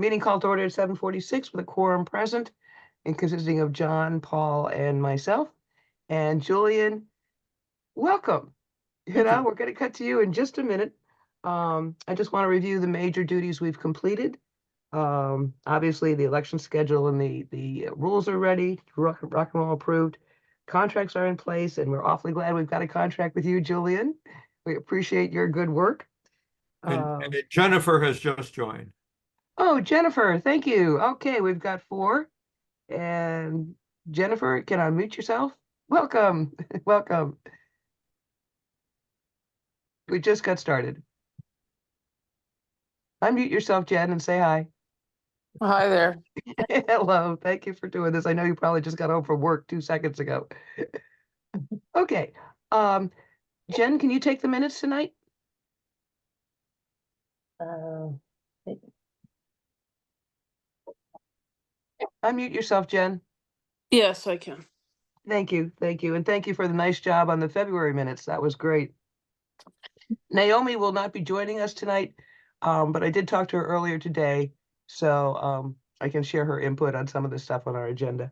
Meeting called to order at 7:46 with a quorum present and consisting of John, Paul, and myself. And Julian, welcome. We're going to cut to you in just a minute. I just want to review the major duties we've completed. Obviously, the election schedule and the rules are ready, rock and roll approved. Contracts are in place, and we're awfully glad we've got a contract with you, Julian. We appreciate your good work. And Jennifer has just joined. Oh, Jennifer, thank you. Okay, we've got 4. And Jennifer, can unmute yourself? Welcome. Welcome. We just got started. Unmute yourself, Jen, and say hi. Hi there. Hello. Thank you for doing this. I know you probably just got home from work 2 seconds ago. Okay. Jen, can you take the minutes tonight? Unmute yourself, Jen. Yes, I can. Thank you. Thank you. And thank you for the nice job on the February minutes. That was great. Naomi will not be joining us tonight, but I did talk to her earlier today, so I can share her input on some of the stuff on our agenda.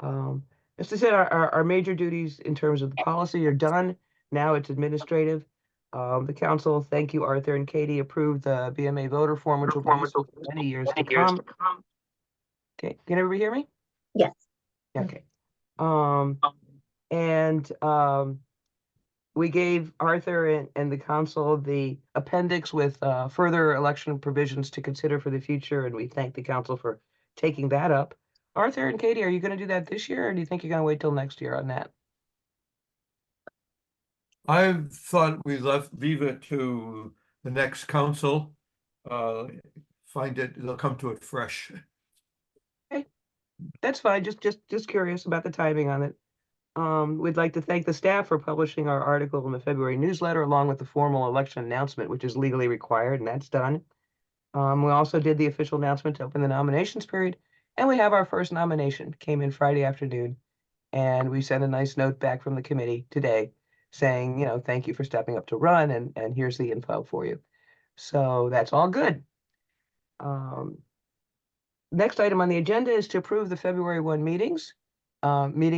As I said, our major duties in terms of the policy are done. Now it's administrative. The council, thank you, Arthur and Katie, approved the BMA voter form, which will be useful for many years to come. Okay, can everybody hear me? Yes. Okay. We gave Arthur and the council the appendix with further election provisions to consider for the future, and we thank the council for taking that up. Arthur and Katie, are you going to do that this year, or do you think you're going to wait till next year on that? I thought we leave it to the next council. They'll come to it fresh. Okay, that's fine. Just curious about the timing on it. We'd like to thank the staff for publishing our article in the February newsletter, along with the formal election announcement, which is legally required, and that's done. We also did the official announcement to open the nominations period, and we have our first nomination. Came in Friday afternoon, and we sent a nice note back from the committee today saying, you know, thank you for stepping up to run, and here's the info for you. So that's all good. Next item on the agenda is to approve the February 1 meeting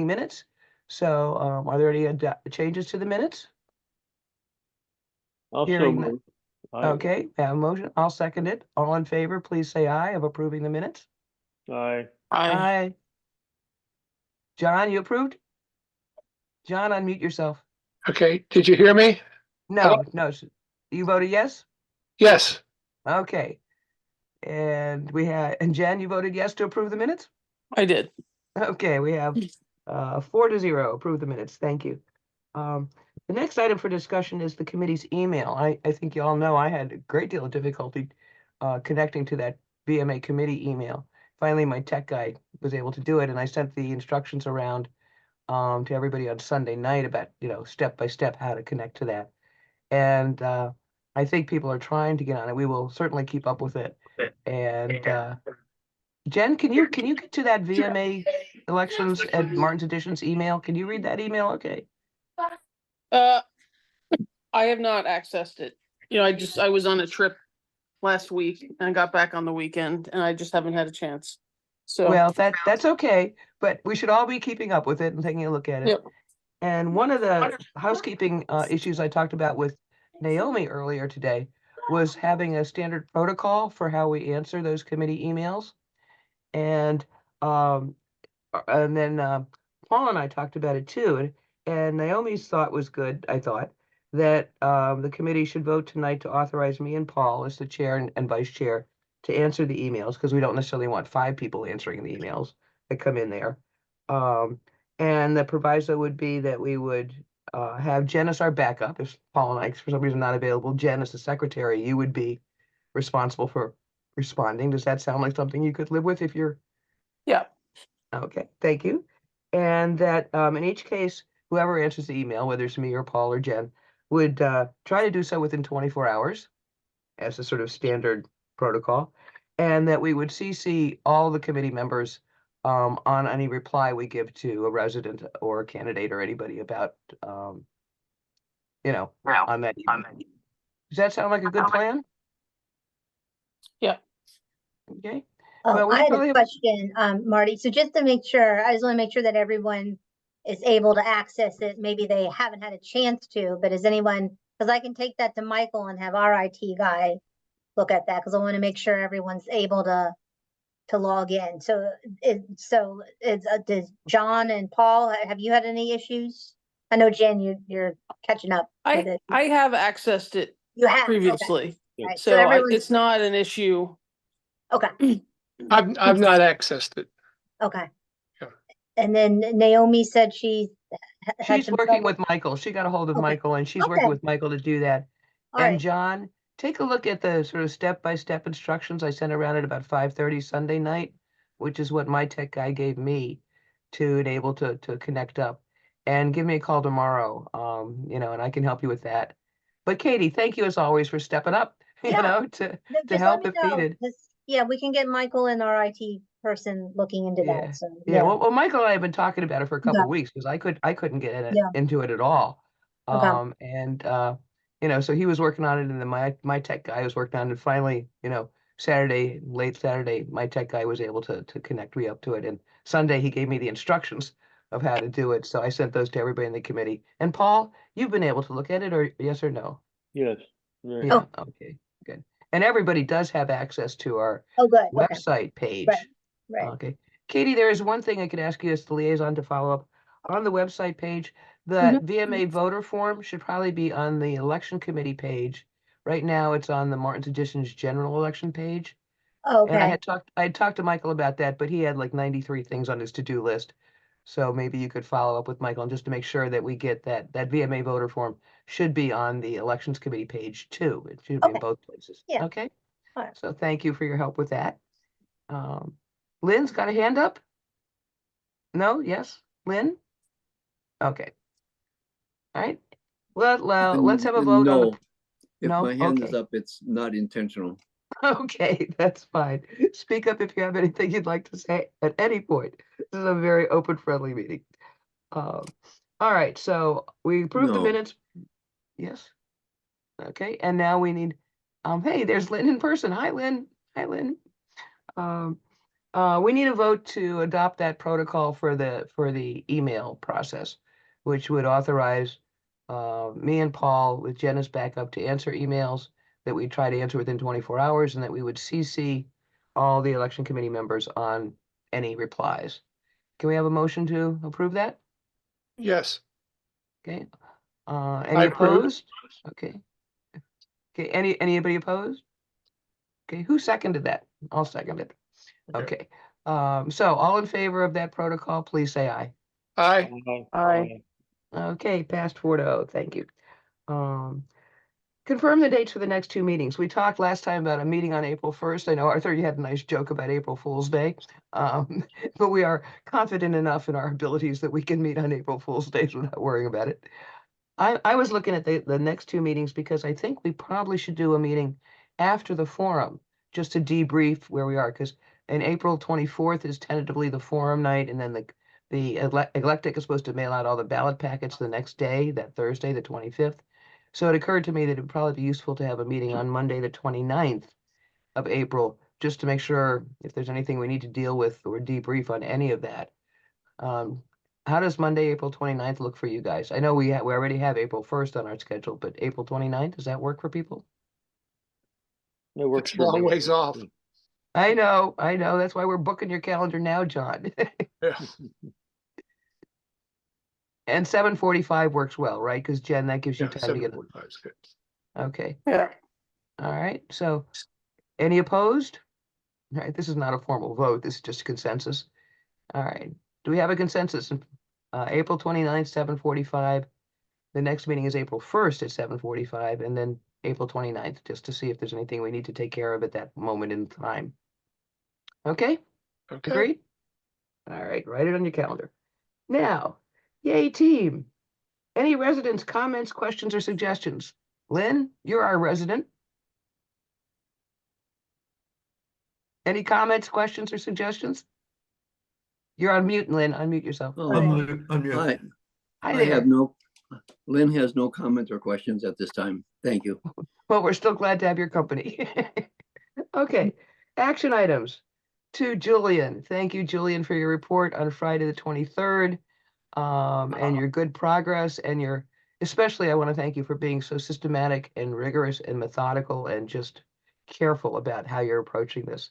minutes. So are there any changes to the minutes? Hearing none. Okay, I have a motion. I'll second it. All in favor, please say aye of approving the minutes. Aye. Aye. John, you approved? John, unmute yourself. Okay, did you hear me? No, no. You voted yes? Yes. Okay. And Jen, you voted yes to approve the minutes? I did. Okay, we have 4-0 approve the minutes. Thank you. The next item for discussion is the committee's email. I think you all know I had a great deal of difficulty connecting to that BMA committee email. Finally, my tech guy was able to do it, and I sent the instructions around to everybody on Sunday night about, you know, step by step how to connect to that. And I think people are trying to get on it. We will certainly keep up with it. And Jen, can you get to that VMA elections at Martin's Editions email? Can you read that email? Okay. I have not accessed it. You know, I was on a trip last week and got back on the weekend, and I just haven't had a chance. So Well, that's okay, but we should all be keeping up with it and taking a look at it. Yep. And one of the housekeeping issues I talked about with Naomi earlier today was having a standard protocol for how we answer those committee emails. And then Paul and I talked about it too. And Naomi's thought was good, I thought, that the committee should vote tonight to authorize me and Paul as the chair and vice chair to answer the emails, because we don't necessarily want 5 people answering the emails that come in there. And the proviso would be that we would have Jen as our backup. If Paul and I, for some reason, not available, Jen as the secretary, you would be responsible for responding. Does that sound like something you could live with if you're? yeah. Okay, thank you. And that in each case, whoever answers the email, whether it's me or Paul or Jen, would try to do so within 24 hours as a sort of standard protocol, and that we would CC all the committee members on any reply we give to a resident or a candidate or anybody about, you know, on that email. Does that sound like a good plan? Yeah. Okay, Oh, Well, we I had probably a have- question, Marty. So just to make sure, I just want to make sure that everyone is able to access it. Maybe they haven't had a chance to, but is anyone, because I can take that to Michael and have our IT guy look at that, because I want to make sure everyone's able to log in. So does John and Paul, have you had any issues? I know Jen, you're catching up with it. I have accessed it You have, okay. previously, Right, so so everyone's, it's not an issue. okay, I've not accessed it. okay. Yeah. And then Naomi said she had she's some working trouble. with Michael. She got a hold of Okay. Michael and she's Okay. working with Michael to do that. All And right, John, take a look at the sort of step-by-step instructions I sent around at about 5:30 Sunday night, which is what my tech guy gave me to enable to connect up. And give me a call tomorrow, and I can help you with that. But Katie, thank you as always for stepping up, Yeah. to Just let help me if know, needed. 'cause, yeah, we can get Michael and our IT person looking into Yeah. that, so, Yeah, well, Michael and I have been talking about it for a couple Yeah. of weeks because I couldn't get Yeah. into it at all. Okay. And so he was working on it, and then my tech guy was working on it. Finally, late Saturday, my tech guy was able to connect me up to it, and Sunday he gave me the instructions of how to do it. So I sent those to everybody in the committee. And Paul, you've been able to look at it, or yes or no? Yes. Right. Yeah. Okay. Good. And everybody does have access to our Oh, good, okay, website page. right, Okay. Katie, there is one thing I could ask you as the liaison to follow up. On the website page, the Mhm. VMA voter form should probably be on the election committee page. Right now, it's on the Martin's Additions general election page. And I okay, had talked to Michael about that, but he had like 93 things on his to-do list. So maybe you could follow up with Michael and just to make sure that we get that VMA voter form should be on the elections committee page too. It should be in Okay. both places. Yeah. Okay. All right. So thank you for your help with that. Lynn's got a hand up? No? Yes? Lynn? Okay. All right. Well, let's have a vote on the. No, if No? my hand is Okay. up, it's not intentional. Okay, that's fine. Speak up if you have anything you'd like to say at any point. This is a very open, friendly meeting. All right, so we approved the No. minutes. Yes. Okay, and now we need, hey, there's Lynn in person. Hi, Lynn. Hi, Lynn. We need a vote to adopt that protocol for the email process, which would authorize me and Paul with Jen as backup to answer emails that we try to answer within 24 hours, and that we would CC all the election committee members on any replies. Can we have a motion to approve that? Yes, Okay. I Any approve. opposed? Okay. Okay, anybody opposed? Okay, who seconded that? I'll second it. Okay. So all in favor of that protocol, please say aye. Aye. Aye. Okay, passed 4-0. Thank you. Confirm the dates for the next two meetings. We talked last time about a meeting on April 1st. I know, Arthur, you had a nice joke about April Fool's Day. But we are confident enough in our abilities that we can meet on April Fool's Day without worrying about it. I was looking at the next two meetings because I think we probably should do a meeting after the forum, just to debrief where we are, because in April 24th is tentatively the forum night, and then the electric is supposed to mail out all the ballot packets the next day, that Thursday, the 25th. So it occurred to me that it would probably be useful to have a meeting on Monday, the 29th of April, just to make sure if there's anything we need to deal with or debrief on any of that. How does Monday, April 29th look for you guys? I know we already have April 1st on our schedule, but April 29th, does that work for people? It works It's a long for me. ways off. I know. That's why we're booking your calendar now, John. Yeah. And 7:45 works well, right? Because Jen, that gives you Yeah, time to get. 7:45 is good. Okay. Yeah. All right. So any opposed? All right. This is not a formal vote. This is just consensus. All right. Do we have a consensus? April 29th, 7:45. The next meeting is April 1st at 7:45, and then April 29th, just to see if there's anything we need to take care of at that moment in time. Okay? Okay. Agreed? All right, write it on your calendar. Now, yay team. Any residents, comments, questions, or suggestions? Lynn, you're our resident. Any comments, questions, or suggestions? You're on mute, Lynn. Unmute yourself. Oh, Unmute. Hi, Hi I have there. Lynn has no comments or questions at this time. Thank you. Well, we're still glad to have your company. Okay, Action items. To Julian. Thank you, Julian, for your report on Friday the 23rd. And your good progress and especially I want to thank you for being so systematic and rigorous and methodical and just careful about how you're approaching this.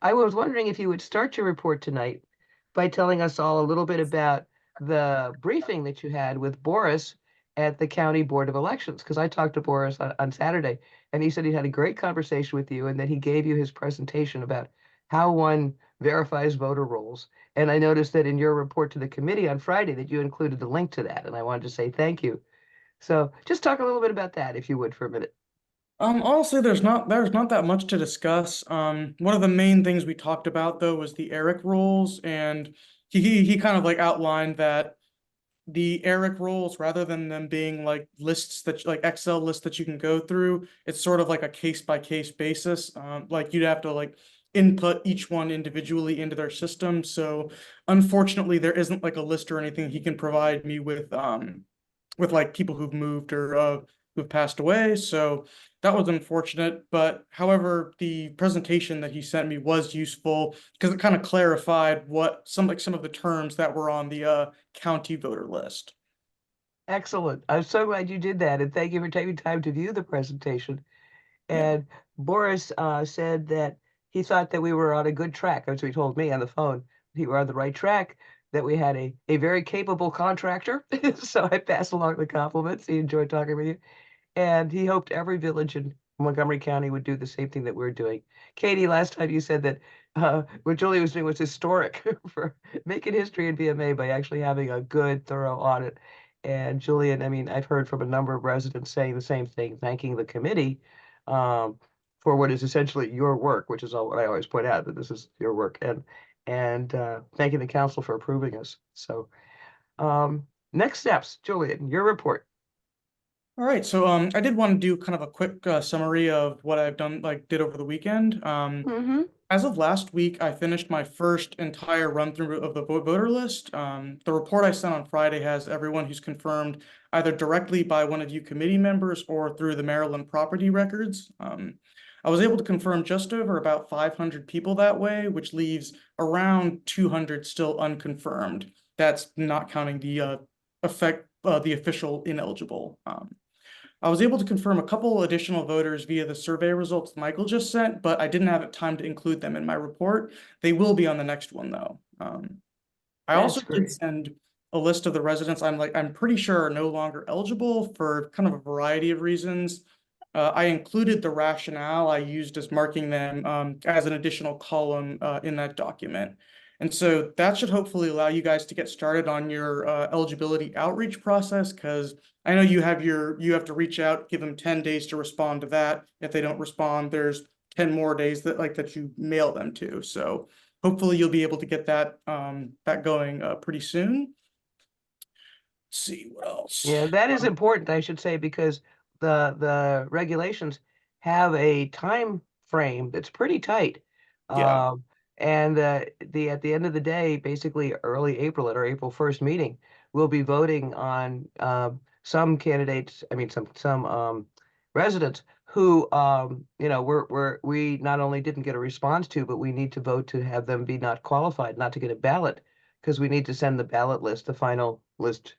I was wondering if you would start your report tonight by telling us all a little bit about the briefing that you had with Boris at the County Board of Elections, because I talked to Boris on Saturday, and he said he had a great conversation with you and that he gave you his presentation about how one verifies voter rolls. And I noticed that in your report to the committee on Friday that you included the link to that, and I wanted to say thank you. So just talk a little bit about that, if you would, for a minute. Honestly, there's not that much to discuss. One of the main things we talked about though was the ERIC rules, and he kind of like outlined that the ERIC rules, rather than them being like lists that like Excel lists that you can go through, it's sort of like a case by case basis. Like you'd have to like input each one individually into their system. So unfortunately, there isn't like a list or anything he can provide me with like people who've moved or who've passed away. So that was unfortunate. But however, the presentation that he sent me was useful because it kind of clarified what some of the terms that were on the county voter list. Excellent. I'm so glad you did that, and thank you for taking time to view the presentation. Yeah. And Boris said that he thought that we were on a good track. That's what he told me on the phone. We were on the right track, that we had a very capable contractor. So I pass along the compliments. He enjoyed talking with you. And he hoped every village in Montgomery County would do the same thing that we're doing. Katie, last time you said that what Julie was doing was historic for making history in VMA by actually having a good, thorough audit. And Julian, I mean, I've heard from a number of residents saying the same thing, thanking the committee for what is essentially your work, which is all what I always point out, that this is your work, and thanking the council for approving us. So next steps, Julian, your report. All right, so I did want to do kind of a quick summary of what I've done, did over the weekend. As of last week, I finished my first entire run through of the voter list. The report I sent on Friday has everyone who's confirmed either directly by one of you committee members or through the Maryland property records. I was able to confirm just over about 500 people that way, which leaves around 200 still unconfirmed. That's not counting the official ineligible. I was able to confirm a couple additional voters via the survey results Michael just sent, but I didn't have time to include them in my report. They will be on the next one though. I also did send a list of the residents I'm pretty sure are no longer eligible for kind of a variety of reasons. I included the rationale I used as marking them as an additional column in that document. And so that should hopefully allow you guys to get started on your eligibility outreach process, because I know you have to reach out, give them 10 days to respond to that. If they don't respond, there's 10 more days that you mail them to. So hopefully you'll be able to get that going pretty soon. Let's see what else. Yeah, that is important, I should say, because the regulations have a time frame that's pretty tight. Yeah. And at the end of the day, basically early April at our April 1st meeting, we'll be voting on some candidates, I mean some residents who we not only didn't get a response to, but we need to vote to have them be not qualified, not to get a ballot, because we need to send the ballot list, the final list,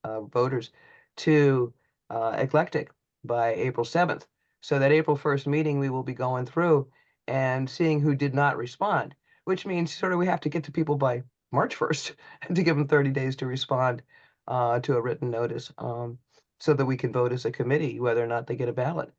voters to Eclectic by April 7th. So that April 1st meeting, we will be going through and seeing who did not respond, which means sort of we have to get to people by March 1st to give them 30 days to respond to a written notice so that we can vote as a committee whether or not they get a ballot.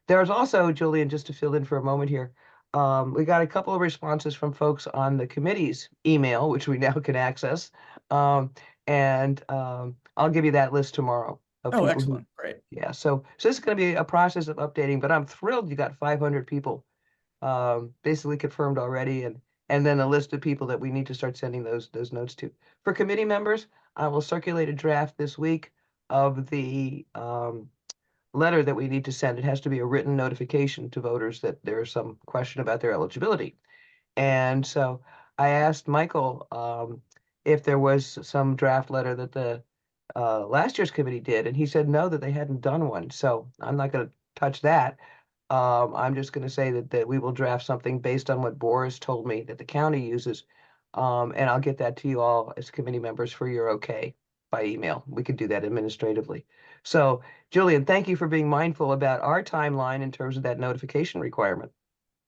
There's also, Julian, just to fill in for a moment here, we got a couple of responses from folks on the committee's email, which we now can access. I'll give you that list tomorrow. Oh, excellent. Great. Yeah, so this is going to be a process of updating, but I'm thrilled you got 500 people basically confirmed already, and then a list of people that we need to start sending those notes to. For committee members, I will circulate a draft this week of the letter that we need to send. It has to be a written notification to voters that there's some question about their eligibility. And so I asked Michael if there was some draft letter that the last year's committee did, and he said no, that they hadn't done one. So I'm not going to touch that. I'm just gonna say that we will draft something based on what Boris told me that the county uses. And I'll get that to you all as committee members for your okay by email. We could do that administratively. So, Julian, thank you for being mindful about our timeline in terms of that notification requirement.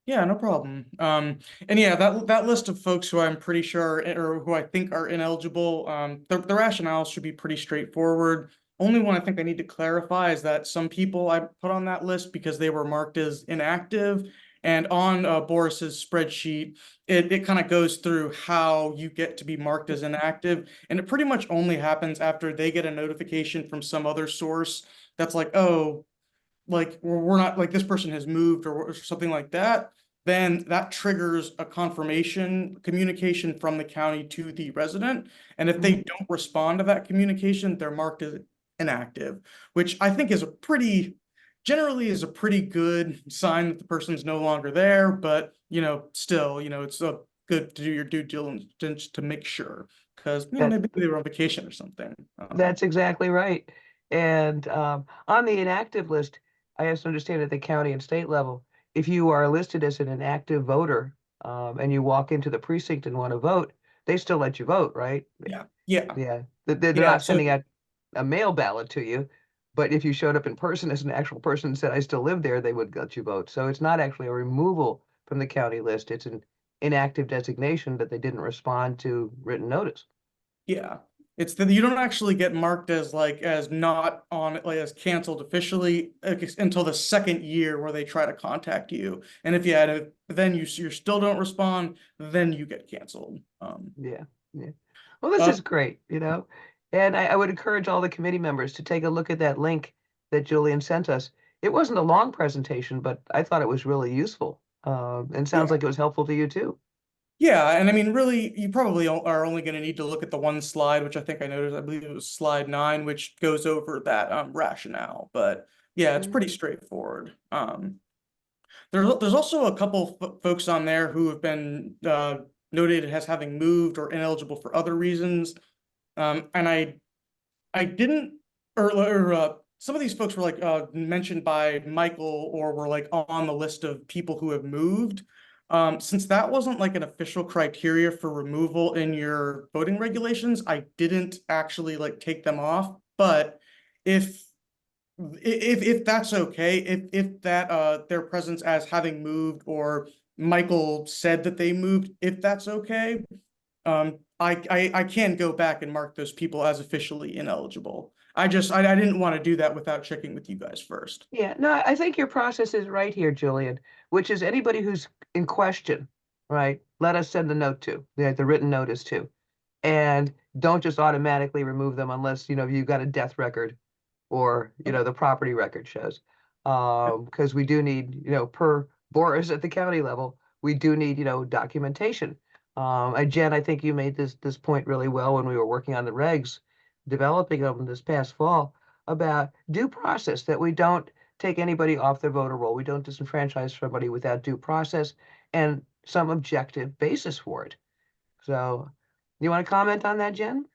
Yeah, no problem. And yeah, that list of folks who I'm pretty sure or who I think are ineligible, the rationale should be pretty straightforward. Only one I think I need to clarify is that some people I put on that list because they were marked as inactive. And on Boris's spreadsheet, it kind of goes through how you get to be marked as inactive. And it pretty much only happens after they get a notification from some other source that's like, oh, like we're not like this person has moved or something like that, then that triggers a confirmation communication from the county to the resident. And if they don't respond to that communication, they're marked as inactive, which I think is generally is a pretty good sign that the person's no longer there. But, still, it's good to do your due diligence to make sure, because, maybe they were on vacation or something. That's exactly right. And on the inactive list, I also understand at the county and state level, if you are listed as an inactive voter and you walk into the precinct and want to vote, they still let you vote, right? Yeah. Yeah. They're Yeah, not so- sending out a mail ballot to you, but if you showed up in person as an actual person and said, I still live there, they would let you vote. So it's not actually a removal from the county list. It's an inactive designation that they didn't respond to written notice. Yeah, it's that you don't actually get marked as not on as canceled officially until the second year where they try to contact you. And if then you still don't respond, then you get canceled. Yeah. Well, this is great, and I would encourage all the committee members to take a look at that link that Julian sent us. It wasn't a long presentation, but I thought it was really useful. And sounds like it was helpful to you too. Yeah, and I mean, really, you probably are only going to need to look at the one slide, which I think I noticed. I believe it was slide 9, which goes over that rationale. But yeah, it's pretty straightforward. There's also a couple folks on there who have been noted as having moved or ineligible for other reasons. And I didn't, or some of these folks were mentioned by Michael or were on the list of people who have moved. Since that wasn't an official criteria for removal in your voting regulations, I didn't actually take them off. But if that's okay, if that their presence as having moved or Michael said that they moved, if that's okay, I can go back and mark those people as officially ineligible. I didn't want to do that without checking with you guys first. Yeah, no, I think your process is right here, Julian, which is anybody who's in question, right? Let us send the note to, the written notice to, and don't just automatically remove them unless, you've got a death record or, the property record shows. Because we do need, per Boris at the county level, we do need, documentation. Jen, I think you made this point really well when we were working on the regs, developing them this past fall, about due process, that we don't take anybody off their voter roll. We don't disenfranchise somebody without due process and some objective basis for it. So you want to comment on that, Jen?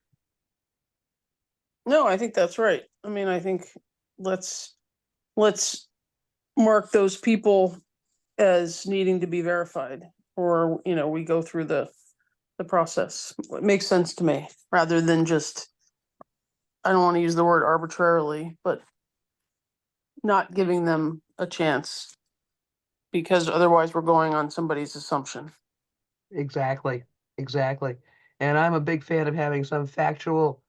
No, I think that's right. I mean, I think let's mark those people as needing to be verified, or, we go through the process. It makes sense to me, rather than just, I don't want to use the word arbitrarily, but not giving them a chance, because otherwise we're going on somebody's assumption. Exactly. And I'm a big fan of having some factual,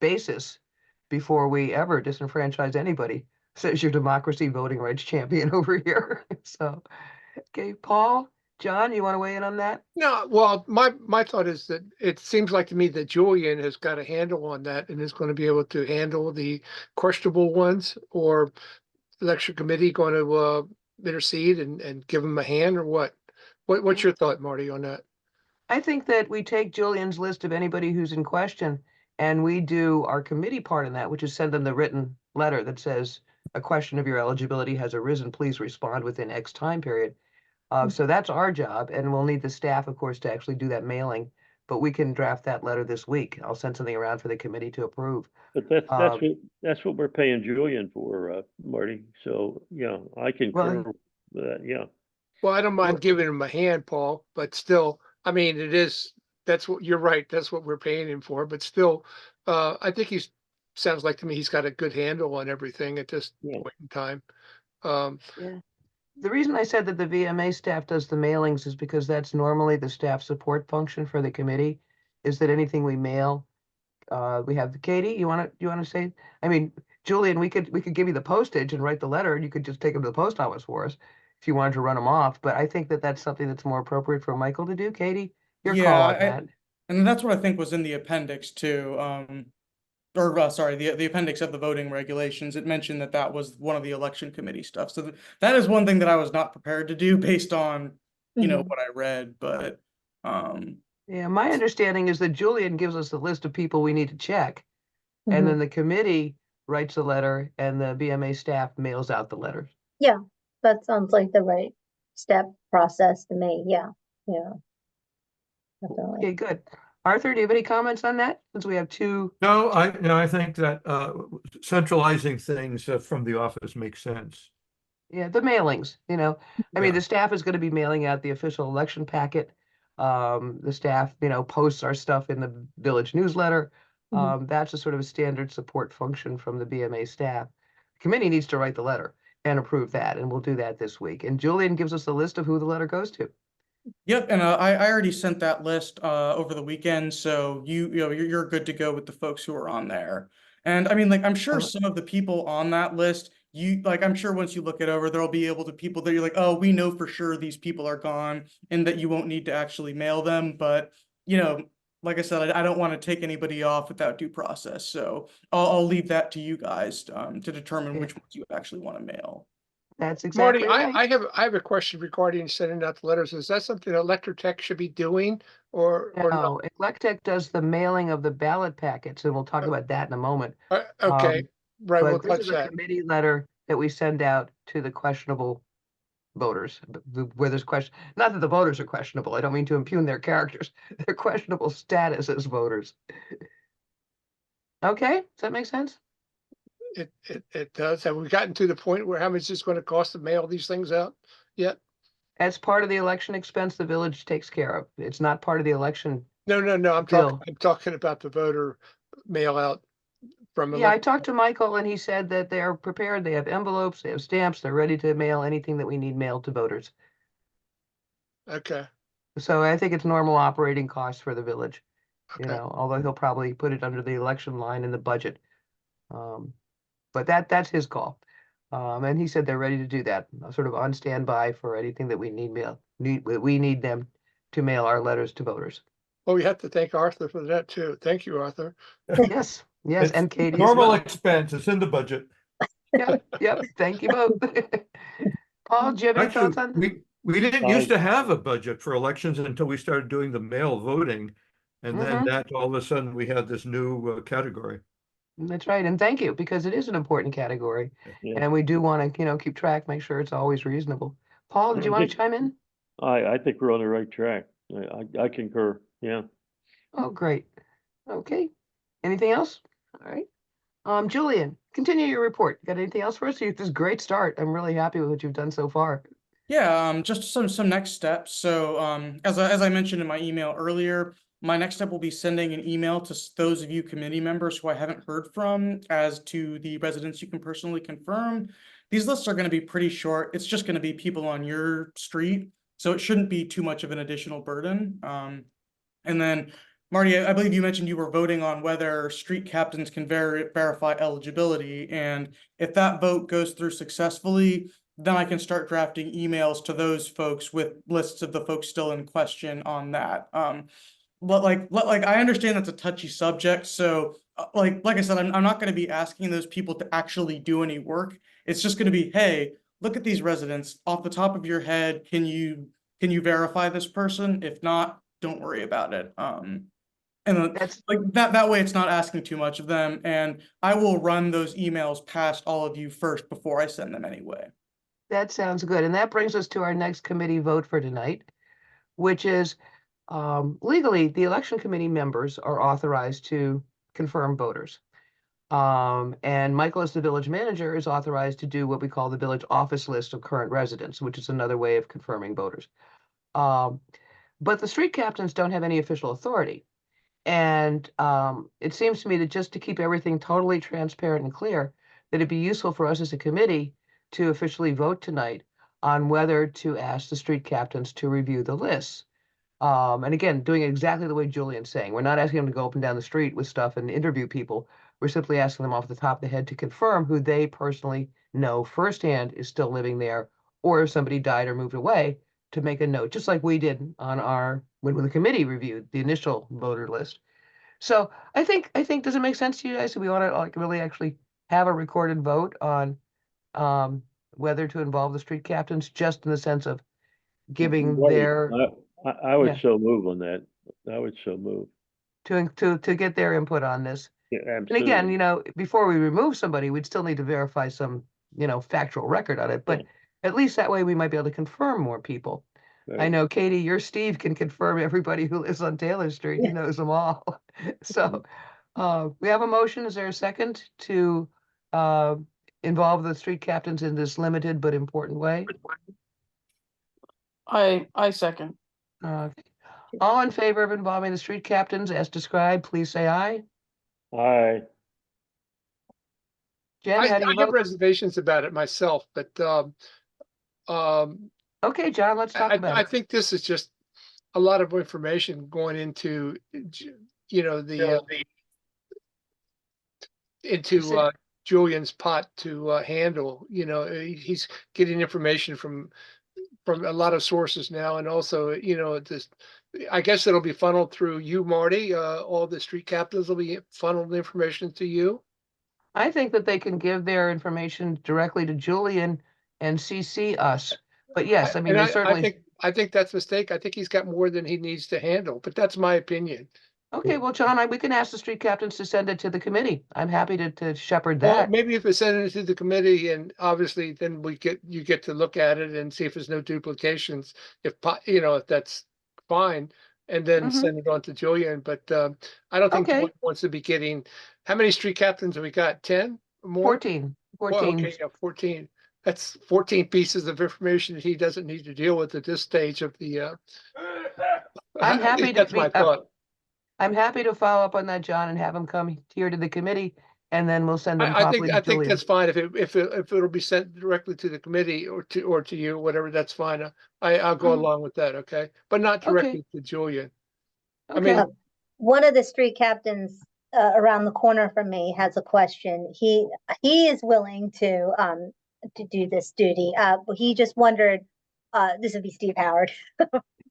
basis before we ever disenfranchise anybody, says your democracy voting rights champion over here. So, okay, Paul, John, you want to weigh in on that? No, well, my thought is that it seems like to me that Julian has got a handle on that and is going to be able to handle the questionable ones, or election committee going to intercede and give him a hand, or what? What's your thought, Marty, on that? I think that we take Julian's list of anybody who's in question and we do our committee part in that, which is send them the written letter that says a question of your eligibility has arisen. Please respond within X time period. So that's our job, and we'll need the staff, of course, to actually do that mailing but we can draft that letter this week. I'll send something around for the committee to approve. But that's Um, that's what we're paying Julian for, Marty. So, yeah, I concur with that, yeah. Well, I don't Well- mind giving him a hand, Paul, but still, I mean, that's what, you're right, that's what we're paying him for, but still, I think sounds like to me he's got a good handle on everything at this Yeah. point in time. Yeah. The reason I said that the VMA staff does the mailings is because that's normally the staff support function for the committee, is that anything we mail, we have Katie, you wanna say, I mean, Julian, we could give you the postage and write the letter, and you could just take them to the post office for us if you wanted to run them off, but I think that that's something that's more appropriate for Michael to do. Katie, your Yeah, call on I- that. And that's what I think was in the appendix too, sorry, the appendix of the voting regulations. It mentioned that that was one of the election committee stuff. So that is one thing that I was not prepared to do based on, you know, Mhm. what I read, but, Yeah, my understanding is that Julian gives us a list of people we need to check, and Mhm. then the committee writes a letter and the BMA staff mails out the letters. Yeah, that sounds like the right step process to me. Yeah, yeah. Definitely. Okay, good. Arthur, do you have any comments on that? Since we have two, No, I think that centralizing things from the office makes sense. yeah, the mailings, I mean, Yeah. the staff is gonna be mailing out the official election packet. The staff, posts our stuff in the village newsletter. Mhm. That's a sort of a standard support function from the BMA staff. Committee needs to write the letter and approve that, and we'll do that this week. And Julian gives us a list of who the letter goes to. yep, and I already sent that list over the weekend, so you know you're good to go with the folks who are on there. And I mean, like, I'm sure Oh. some of the people on that list, I'm sure once you look it over, there'll be able to people that you're like, oh, we know for sure these people are gone, and that you won't need to actually mail them. But like I said, I don't want to take anybody off without due process, so I'll leave that to you guys to determine Yeah. which ones you actually want to mail. That's Marty, exactly right. I have a question regarding sending out the letters. Is that something Electrotech should be doing or not? No, Electech does the mailing of the ballot packets, and we'll talk about that in a moment. Okay, right, we'll But this touch is a that. committee letter that we send out to the questionable voters, where there's question, not that the voters are questionable, I don't mean to impugn their characters, their questionable status as voters. Okay, does that make sense? It does. Have we gotten to the point where how much it's going to cost to mail these things out yet? As part of the election expense, the village takes care of. It's not part of the election. No, Bill. I'm talking about the voter mail out from. Yeah, I talked to Michael and he said that they are prepared. They have envelopes, they have stamps, they're ready to mail anything that we need mailed to voters. Okay, So I think it's normal operating costs for the village, okay. although he'll probably put it under the election line in the budget. But that's his call. And he said they're ready to do that, sort of on standby for anything that we need them to mail our letters to voters. Well, we have to thank Arthur for that too. Thank you, Arthur. Yes, yes, It's and Katie as Normal well. expense, it's in the budget. Yep, thank you both. Paul, do you have any thoughts on? Actually, we didn't used to have a budget for elections until we started doing the mail voting. And then Mhm. that all of a sudden we had this new category. That's right, and thank you, because it is an important category, Yeah. and we do want to, keep track, make sure it's always reasonable. Paul, did you want to chime in? I think we're on the right track. I concur, yeah. Oh, great. Okay. Anything else? All right. Julian, continue your report. Got anything else for us? This is a great start. I'm really happy with what you've done so far. Yeah, just some next steps. So, as I mentioned in my email earlier, my next step will be sending an email to those of you committee members who I haven't heard from as to the residents you can personally confirm. These lists are going to be pretty short. It's just going to be people on your street, so it shouldn't be too much of an additional burden. And then, Marty, I believe you mentioned you were voting on whether street captains can verify eligibility, and if that vote goes through successfully, then I can start drafting emails to those folks with lists of the folks still in question on that. But like I understand that's a touchy subject, so like I said, I'm not going to be asking those people to actually do any work. It's just going to be, hey, look at these residents off the top of your head. Can you verify this person? If not, don't worry about it. And That's like that way, it's not asking too much of them, and I will run those emails past all of you first before I send them anyway. That sounds good. And that brings us to our next committee vote for tonight, which is Legally, the election committee members are authorized to confirm voters. And Michael, as the village manager, is authorized to do what we call the village office list of current residents, which is another way of confirming voters. But the street captains don't have any official authority. And it seems to me that just to keep everything totally transparent and clear, that it'd be useful for us as a committee to officially vote tonight on whether to ask the street captains to review the lists. And again, doing it exactly the way Julian's saying. We're not asking them to go up and down the street with stuff and interview people. We're simply asking them off the top of the head to confirm who they personally know firsthand is still living there, or if somebody died or moved away, to make a note, just like we did on our, when the committee reviewed the initial voter list. So I think, does it make sense to you guys? Do we want to like really actually have a recorded vote on whether to involve the street captains, just in the sense of giving Right. their, I would Yeah. so move on that. I would so move. to get their input on this? Yeah, And again, absolutely. before we remove somebody, we'd still need to verify some, factual record on it, but at least that way we might be able to confirm more people. I Right. know, Katie, your Steve can confirm everybody who lives on Taylor Street. He knows them all. So, we have a motion. Is there a second to, involve the street captains in this limited but important way? I second. Uh, all in favor of involving the street captains as described, please say aye. Aye. Jen, I how do you have vote? reservations about it myself, but Okay, John, let's talk about I it. think this is just a lot of information going into, into Julian's pot to handle. He's getting information from a lot of sources now, and also, I guess it'll be funneled through you, Marty. All the street captains will be funneled information to you. I think that they can give their information directly to Julian and CC us. But yes, I mean, And they certainly. I think that's a mistake. I think he's got more than he needs to handle, but that's my opinion. Okay, well, John, we can ask the street captains to send it to the committee. I'm happy to shepherd Well, that. maybe if it's sent it to the committee, and obviously then you get to look at it and see if there's no duplications, if that's fine, and then Mhm. send it on to Julian. But I don't think Okay. Julian wants to be getting, how many street captains have we got? 10 or more? 14. Well, okay, yeah, 14. That's 14 pieces of information that he doesn't need to deal with at this stage of the. I'm happy to That's my thought. I'm happy to follow up on that, John, and have him come here to the committee, and then we'll send them I properly to think Julian. that's fine. If it'll be sent directly to the committee or to you, whatever, that's fine. I'll go Mhm. along with that, okay? But not Okay. directly to Julian. I Okay. mean, One of the street captains around the corner from me has a question. He is willing to do this duty. He just wondered, this would be Steve Howard.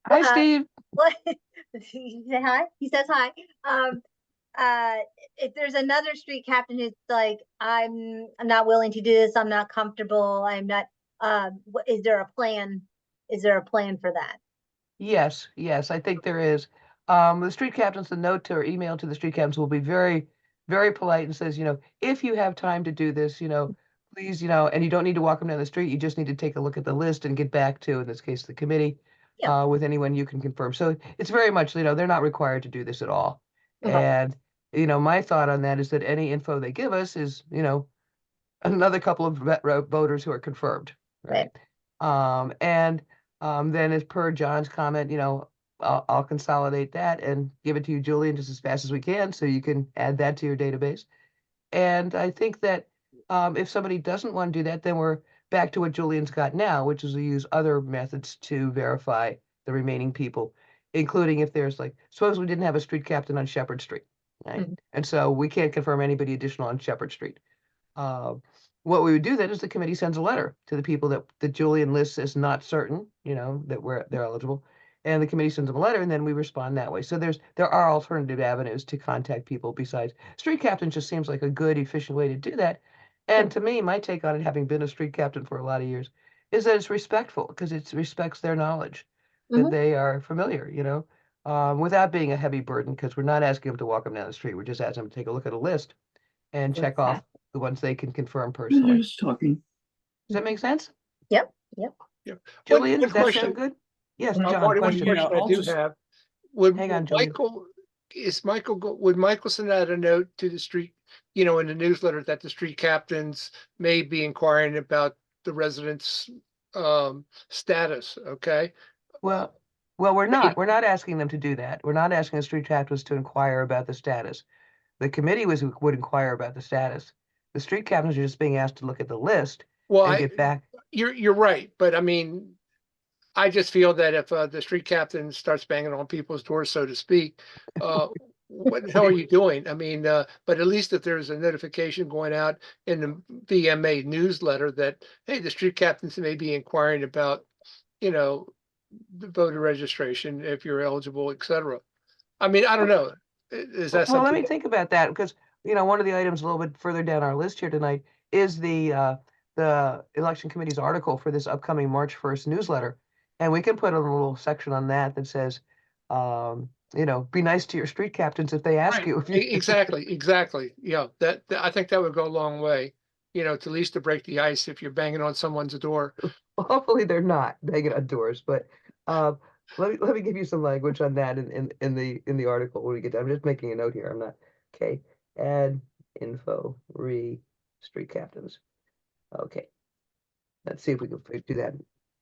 Hi, Steve. What? He say hi? He says hi. If there's another street captain who's like, I'm not willing to do this, I'm not comfortable, I'm not, is there a plan? Is there a plan for that? Yes, I think there is. The street captains, the note to or email to the street captains will be very, very polite and says, if you have time to do this, please, and you don't need to walk them down the street. You just need to take a look at the list and get back to, in this case, the committee, Yeah. with anyone you can confirm. So it's very much, they're not required to do this at all. Okay. And, my thought on that is that any info they give us is, another couple of voters who are confirmed, right? And then as per John's comment, I'll consolidate that and give it to you, Julian, just as fast as we can, so you can add that to your database. And I think that if somebody doesn't want to do that, then we're back to what Julian's got now, which is to use other methods to verify the remaining people, including if there's suppose we didn't have a street captain on Shepherd Street, right? Mhm. And so we can't confirm anybody additional on Shepherd Street. What we would do then is the committee sends a letter to the people that Julian lists as not certain, that they're eligible. And the committee sends them a letter, and then we respond that way. So there are alternative avenues to contact people besides street captain. Just seems like a good, efficient way to do that. And to me, my take on it, having been a street captain for a lot of years, is that it's respectful because it respects their knowledge, that Mhm. they are familiar, without being a heavy burden, because we're not asking them to walk them down the street. We're just asking them to take a look at a list and check off the ones they can confirm personally. Just talking. Does that make sense? Yep. Yeah. Julian, One does that question. sound good? Yes, Marty, John, Marty, one question. Yeah, question I I'll do just- have would Hang on, Julian. Would Michael send out a note to the street, in the newsletter that the street captains may be inquiring about the residents' status, okay? Well, we're not asking them to do that. We're not asking the street captains to inquire about the status. The committee would inquire about the status. The street captains are just being asked to look at the list Well, and get back. you're right, but I mean, I just feel that if the street captain starts banging on people's doors, so to speak, what the hell are you doing? I mean, but at least if there's a notification going out in the VMA newsletter that, hey, the street captains may be inquiring about, the voter registration, if you're eligible, et cetera. I mean, I don't know. Is that Well, let something? me think about that because, one of the items a little bit further down our list here tonight is the election committee's article for this upcoming March 1st newsletter. And we can put a little section on that that says, be nice to your street captains if they ask Right. you. If you Exactly. Yeah, I think that would go a long way, to at least to break the ice if you're banging on someone's door. Hopefully they're not banging on doors, but let me give you some language on that in the article when we get done. I'm just making a note here. I'm not okay. Add info street captains. Okay. Let's see if we can do that.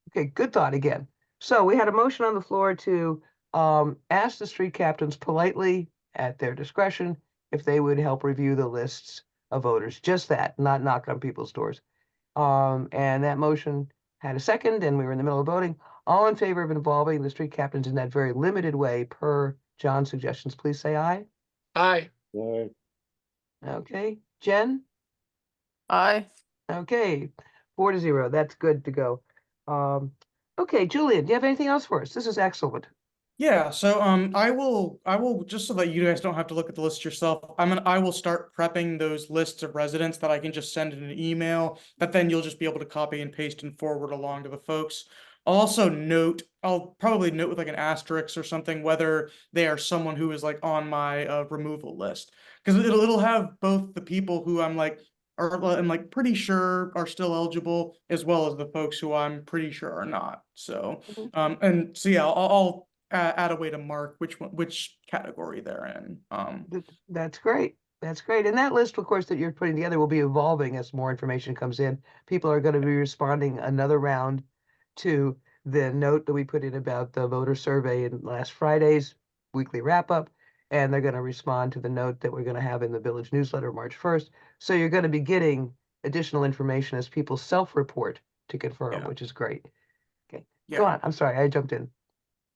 Okay, good thought again. So we had a motion on the floor to ask the street captains politely at their discretion if they would help review the lists of voters. Just that, not knock on people's doors. And that motion had a second, and we were in the middle of voting. All in favor of involving the street captains in that very limited way per John's suggestions, please say aye. Aye. All right. Okay, Jen? Aye. Okay, 4-0. That's good to go. Okay, Julian, do you have anything else for us? This is excellent. Yeah, so I will just so that you guys don't have to look at the list yourself, I will start prepping those lists of residents that I can just send in an email that then you'll just be able to copy and paste and forward along to the folks. I'll probably note with like an asterisk or something whether they are someone who is like on my removal list. Because it'll have both the people who I'm like pretty sure are still eligible, as well as the folks who I'm pretty sure are not. So and so yeah, I'll add a way to mark which category they're in. That's great. That's great. And that list, of course, that you're putting together will be evolving as more information comes in. People are going to be responding another round to the note that we put in about the voter survey in last Friday's weekly wrap up. And they're going to respond to the note that we're going to have in the village newsletter March 1st. So you're going to be getting additional information as people self-report to confirm, which is great. Okay, go on. I'm sorry, I jumped in.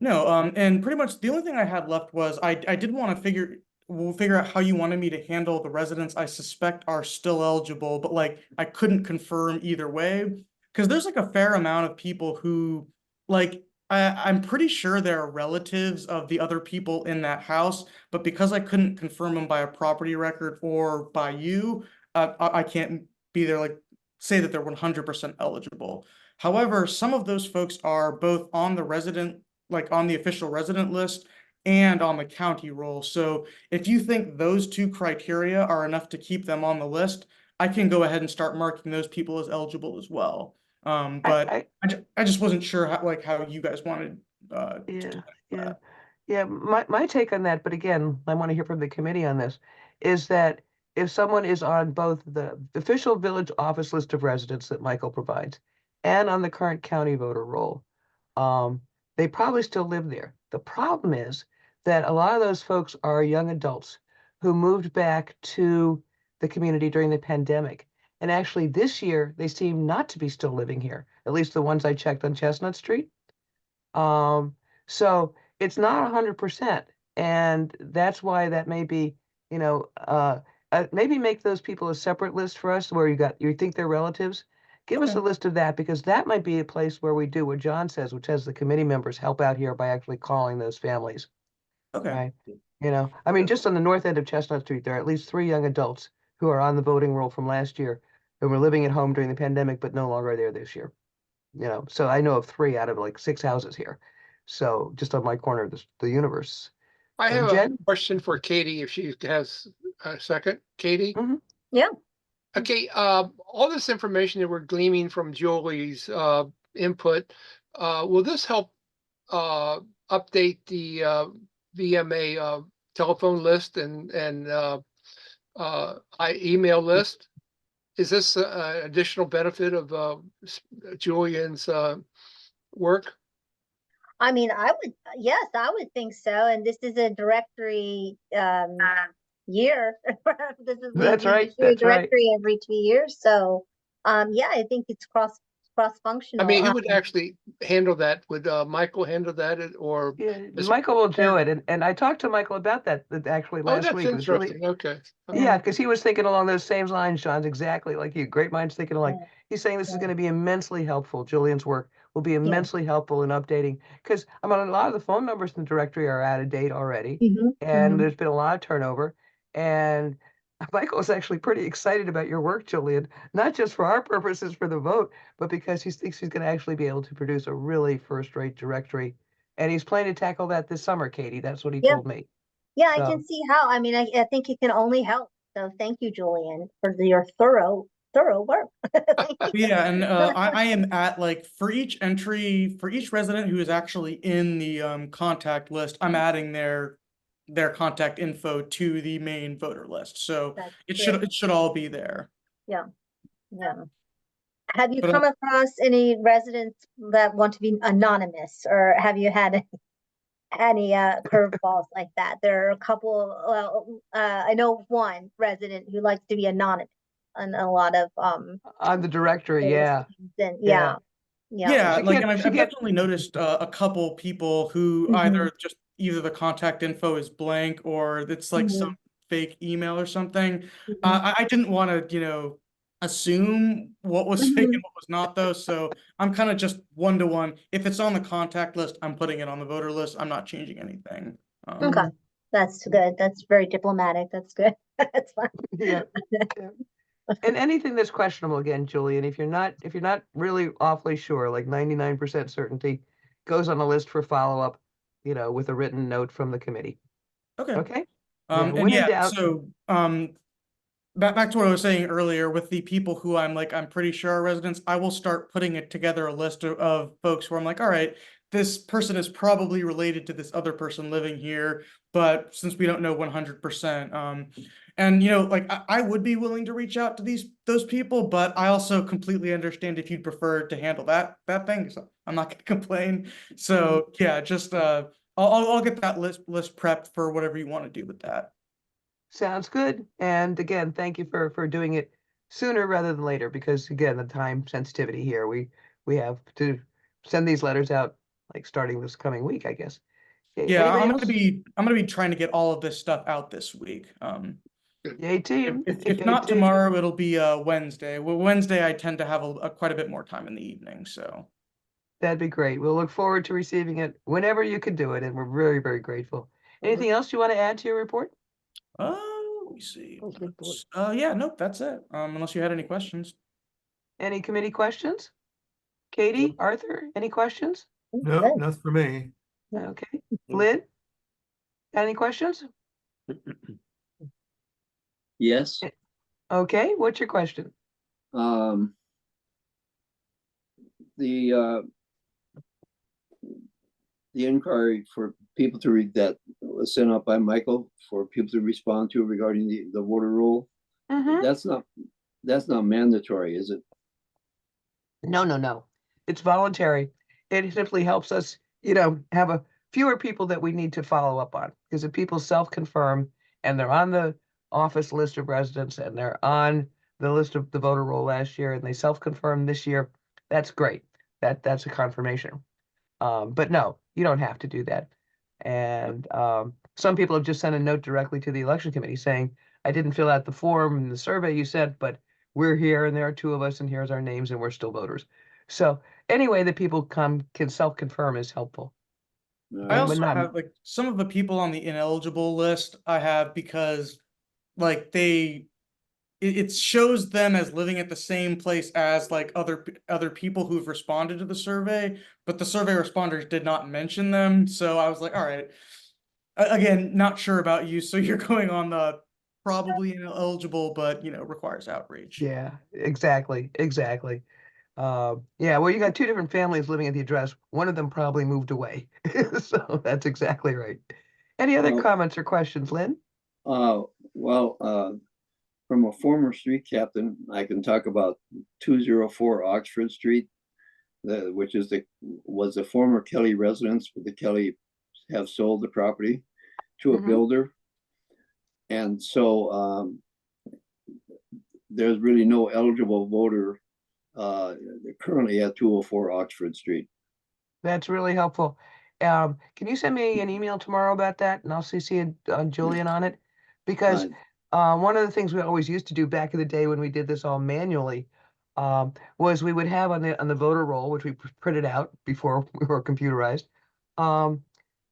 No, and pretty much the only thing I had left was I did want to we'll figure out how you wanted me to handle the residents I suspect are still eligible, but like I couldn't confirm either way. Because there's like a fair amount of people who like I'm pretty sure they're relatives of the other people in that house, but because I couldn't confirm them by a property record or by you, I can't be there like say that they're 100% eligible. However, some of those folks are both on the on the official resident list and on the county roll. So if you think those two criteria are enough to keep them on the list, I can go ahead and start marking those people as eligible as well. But I just wasn't sure how you guys wanted. Yeah. My take on that, but again, I want to hear from the committee on this, is that if someone is on both the official village office list of residents that Michael provides and on the current county voter roll, they probably still live there. The problem is that a lot of those folks are young adults who moved back to the community during the pandemic. And actually this year, they seem not to be still living here, at least the ones I checked on Chestnut Street. So it's not 100%. And that's why that may be, maybe make those people a separate list for us where you think they're relatives. Give us a list of that, because that might be a place where we do what John says, which has the committee members help out here by actually calling those families. Okay. Right? I mean, just on the north end of Chestnut Street, there are at least 3 young adults who are on the voting roll from last year who were living at home during the pandemic, but no longer there this year. So I know of 3 out of like 6 houses here. So just on my corner of the universe. I have Jen? a question for Katie, if she has a second. Katie? Yeah. Okay, all this information that we're gleaming from Julie's input, will this help update the VMA telephone list and email list. Is this an additional benefit of Julian's work? I mean, yes, I would think so. And this is a directory year. This is we That's right, do a that's right. directory every 2 years. So yeah, I think it's cross I functional. mean, who would actually handle that? Would Michael handle that or? Yeah, Is- Michael will do it, and I talked to Michael about that actually Oh, last that's week. It was really, interesting. Okay. yeah, because he was thinking along those same lines, Sean, exactly like you. Great minds thinking alike. Yeah. He's saying this is Yeah. going to be immensely helpful. Julian's work will be immensely helpful in updating, because I mean, a lot of the phone numbers in the directory are out of date already, and there's been a lot of turnover. And Michael is actually pretty excited about your work, Julian, not just for our purposes for the vote, but because he thinks he's going to actually be able to produce a really first-rate directory. And he's planning to tackle that this summer, Katie. That's what he Yeah. told me. Yeah, I So- can see how. I mean, I think it can only help. So thank you, Julian, for your thorough work. Thank you. Yeah, and I am at like for each resident who is actually in the contact list, I'm adding their contact info to the main voter list. So That's it should all be there. Yeah. Have you But, come across any residents that want to be anonymous, or have you had any curveballs like that? There are a couple. Well, I know one resident who likes to be anonymous on a lot of On the directory, yeah. and Yeah. yeah, She like, can't- and I've she can't- definitely noticed a couple people who either the contact info is blank or it's like some fake email or something. I didn't want to, assume what was fake and what was not though. So I'm kind of just one-to-one. If it's on the contact list, I'm putting it on the voter list. I'm not changing anything. Okay, that's good. That's very diplomatic. That's good. That's fine. Yeah. Yeah. And anything that's questionable, again, Julian, if you're not really awfully sure, like 99% certainty, goes on the list for follow-up, with a written note from the committee. Okay. Okay? And when in yeah, doubt- so back to what I was saying earlier with the people who I'm pretty sure are residents, I will start putting it together a list of folks where I'm like, all right, this person is probably related to this other person living here, but since we don't know 100%, and I would be willing to reach out to those people, but I also completely understand if you'd prefer to handle that thing. So I'm not gonna complain. So yeah, just I'll get that list prepped for whatever you want to do with that. Sounds good. And again, thank you for doing it sooner rather than later, because again, the time sensitivity here, we have to send these letters out like starting this coming week, I guess. Okay, Yeah, anybody I'm else? gonna be trying to get all of this stuff out this week. Yay, team. If not tomorrow, it'll be Wednesday. Well, Wednesday I tend to have quite a bit more time in the evening, so. That'd be great. We'll look forward to receiving it whenever you can do it, and we're very, very grateful. Anything else you want to add to your report? Let me see. Yeah, nope, that's it. Unless you had any questions. Any committee questions? Katie, Arthur, any questions? No, Good. not for me. Okay. Lynn? Got any questions? Yes. Okay, what's your question? The inquiry for people to read that was sent out by Michael for people to respond to regarding the voter roll. That's not mandatory, is it? No. It's voluntary. It simply helps us, have fewer people that we need to follow up on. Because if people self-confirm and they're on the office list of residents and they're on the list of the voter roll last year and they self-confirm this year, that's great. That's a confirmation. But no, you don't have to do that. And some people have just sent a note directly to the election committee saying, I didn't fill out the form and the survey you sent, but we're here and there are two of us and here's our names and we're still voters. So any way that people can self-confirm is helpful. I also not- have some of the people on the ineligible list I have because it shows them as living at the same place as other people who've responded to the survey, but the survey responders did not mention them. So I was like, all right, again, not sure about you. So you're going on the probably ineligible, but requires outreach. Yeah, exactly. Yeah, well, you got two different families living at the address. One of them probably moved away. So that's exactly right. Any other Well- comments or questions, Lynn? From a former street captain, I can talk about 204 Oxford Street, which was the former Kelly residence, but the Kelly have sold the property to a Mhm. builder. And so there's really no eligible voter currently at 204 Oxford Street. That's really helpful. Can you send me an email tomorrow about that, and I'll CC Julian on it? Because one of the things we always used to do back in the day when we did this all manually was we would have on the voter roll, which we printed out before we were computerized,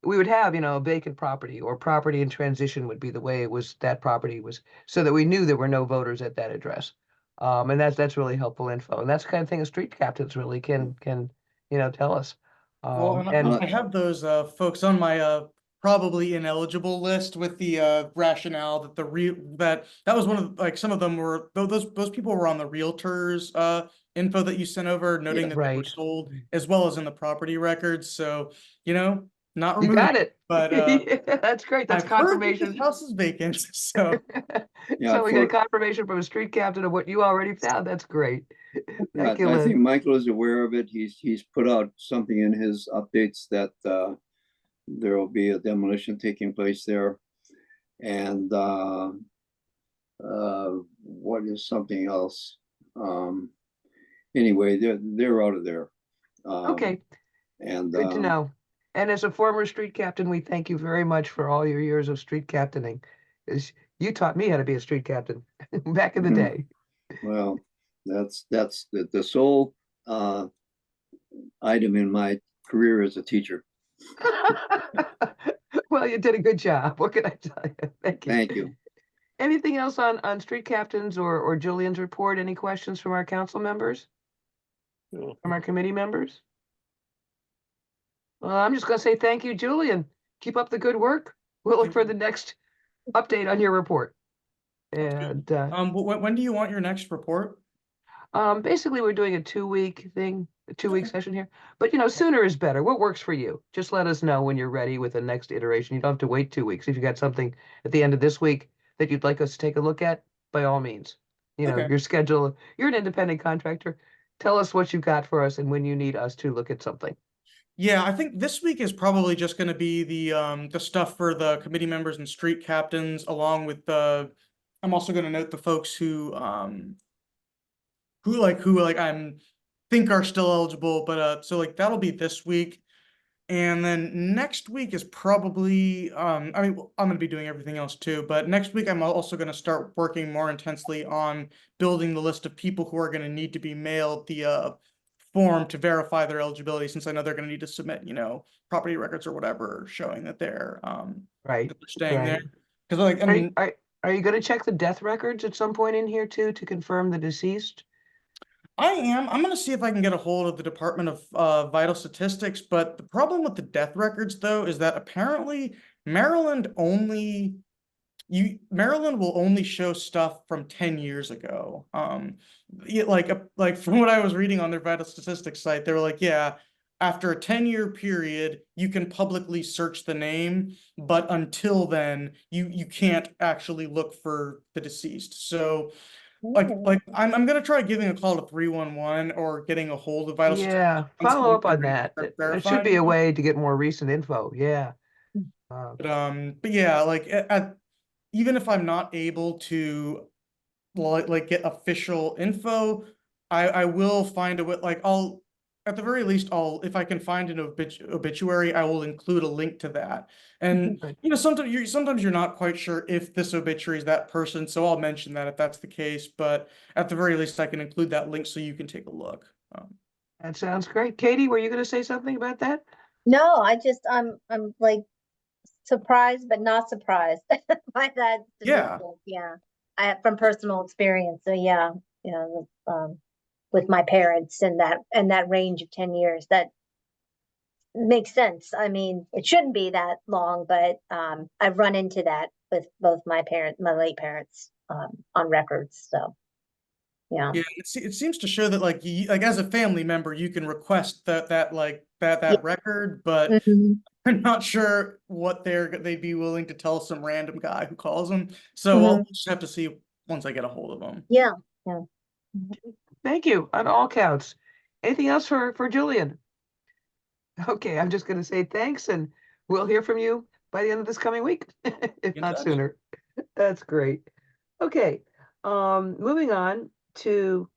we would have, a vacant property or property in transition would be the way it was, that property was, so that we knew there were no voters at that address. And that's really helpful info. And that's the kind of thing a street captains really can tell us. Well, and And I have those folks on my probably ineligible list with the rationale that that was one of like some of them were those people were on the realtors info that you sent over, noting that they were Right. sold as well as in the property records. So not you removed, got it. but That's great. That's I've heard that confirmation. this house is vacant. So Yeah, So we got confirmation from a street captain of what you already found. That's great. Thank you, I Lynn. think Michael is aware of it. He's put out something in his updates that there will be a demolition taking place there. And what is something else? Anyway, they're out of there. Okay, And good to know. And as a former street captain, we thank you very much for all your years of street captaining. You taught me how to be a street captain back in the day. Well, that's the sole item in my career as a teacher. Well, you did a good job. What can I tell you? Thank you. Thank you. Anything else on street captains or Julian's report? Any questions from our council members? No. From our committee members? Well, I'm just gonna say thank you, Julian. Keep up the good work. We'll look for the next update on your report. And when do you want your next report? basically we're doing a 2-week thing, a 2-week session here. But sooner is better. What works for you? Just let us know when you're ready with the next iteration. You don't have to wait 2 weeks. If you got something at the end of this week that you'd like us to take a look at, by all means. Okay. Your schedule, you're an independent contractor. Tell us what you've got for us and when you need us to look at something. Yeah, I think this week is probably just going to be the stuff for the committee members and street captains, along with I'm also going to note the folks who I'm think are still eligible, but so like that'll be this week. And then next week is probably I'm going to be doing everything else too, but next week I'm also going to start working more intensely on building the list of people who are going to need to be mailed the form to verify their eligibility, since I know they're going to need to submit, property records or whatever showing that they're Right. that they're staying Right. there. Because like Are you going to check the death records at some point in here too to confirm the deceased? I'm going to see if I can get a hold of the Department of Vital Statistics, but the problem with the death records though is that apparently Maryland will only show stuff from 10 years ago. Like from what I was reading on their Vital Statistics site, they were like, yeah, after a 10-year period, you can publicly search the name, but until then, you can't actually look for the deceased. So like I'm gonna try giving a call to 311 or getting a hold of Vital Statistics. Yeah, follow up on that. There should be a verifying. way to get more recent info. Yeah. But yeah, like even if I'm not able to like get official info, I will find a way. Like at the very least, if I can find an obituary, I will include a link to that. And Right. sometimes you're not quite sure if this obituary is that person, so I'll mention that if that's the case. But at the very least, I can include that link so you can take a look. That sounds great. Katie, were you going to say something about that? No, I'm like surprised, but not surprised by that. Yeah. statistic. Yeah. From personal experience. So yeah, with my parents in that range of 10 years, that makes sense. I mean, it shouldn't be that long, but I've run into that with both my late parents on records. So yeah. Yeah, it seems to show that like as a family member, you can request that Yeah. record, but Mhm. I'm not sure what they'd be willing to tell some random guy who calls them. So I'll just have to see once I get a hold of them. Yeah. Thank you on all counts. Anything else for Julian? Okay, I'm just gonna say thanks and we'll hear from you by the end of this coming week, if In not touch. sooner. That's great. Okay, moving on to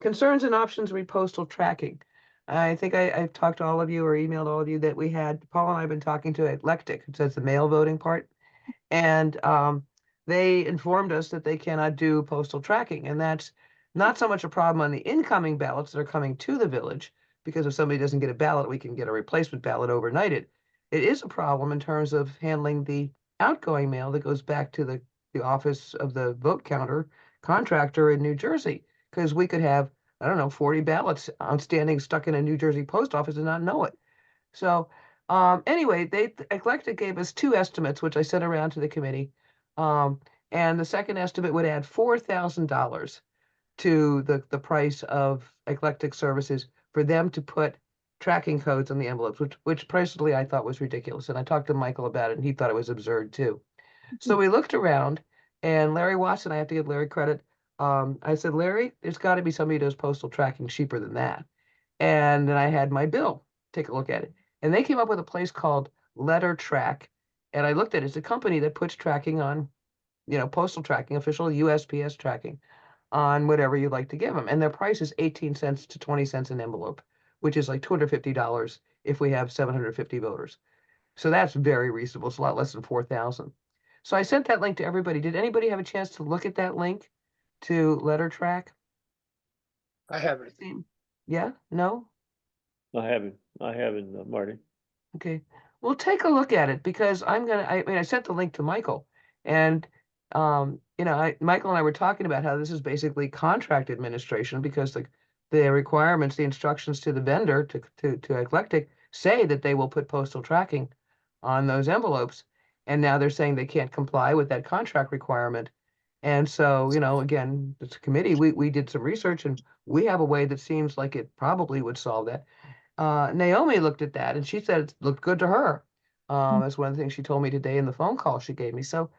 concerns and options re postal tracking. I think I've talked to all of you or emailed all of you that we had, Paul and I have been talking to Eclectic, it says the mail voting part. And they informed us that they cannot do postal tracking, and that's not so much a problem on the incoming ballots that are coming to the village, because if somebody doesn't get a ballot, we can get a replacement ballot overnighted. It is a problem in terms of handling the outgoing mail that goes back to the office of the vote counter contractor in New Jersey, because we could have, I don't know, 40 ballots outstanding stuck in a New Jersey post office and not know it. So anyway, Eclectic gave us two estimates, which I sent around to the committee. And the second estimate would add $4,000 to the price of Eclectic Services for them to put tracking codes on the envelopes, which personally I thought was ridiculous. And I talked to Michael about it and he thought it was absurd too. So we looked around and Larry Watson, I have to give Larry credit. I said, Larry, there's got to be somebody who does postal tracking cheaper than that. And then I had my bill take a look at it. And they came up with a place called Letter Track. And I looked at it. It's a company that puts tracking on, postal tracking, official USPS tracking on whatever you'd like to give them. And their price is 18 cents to 20 cents an envelope, which is like $250 if we have 750 voters. So that's very reasonable. It's a lot less than 4,000. So I sent that link to everybody. Did anybody have a chance to look at that link to Letter Track? I haven't. Yeah? No? I haven't, Marty. Okay, well, take a look at it because I mean, I sent the link to Michael and, Michael and I were talking about how this is basically contract administration because the requirements, the instructions to the vendor, to Eclectic, say that they will put postal tracking on those envelopes. And now they're saying they can't comply with that contract requirement. And so, again, it's a committee, we did some research and we have a way that seems like it probably would solve that. Naomi looked at that and she said it looked good to her. That's one of the things she told me today in the phone call she gave me. So,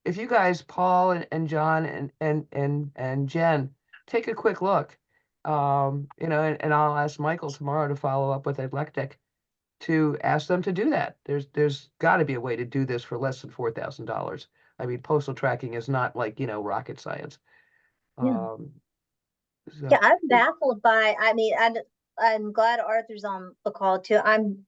if you guys, Paul and John and Jen, take a quick look, and I'll ask Michael tomorrow to follow up with Eclectic to ask them to do that. There's got to be a way to do this for less than $4,000. I mean, postal tracking is not like, rocket science. Yeah. So- Yeah, I'm baffled by, I'm glad Arthur's on the call too. I'm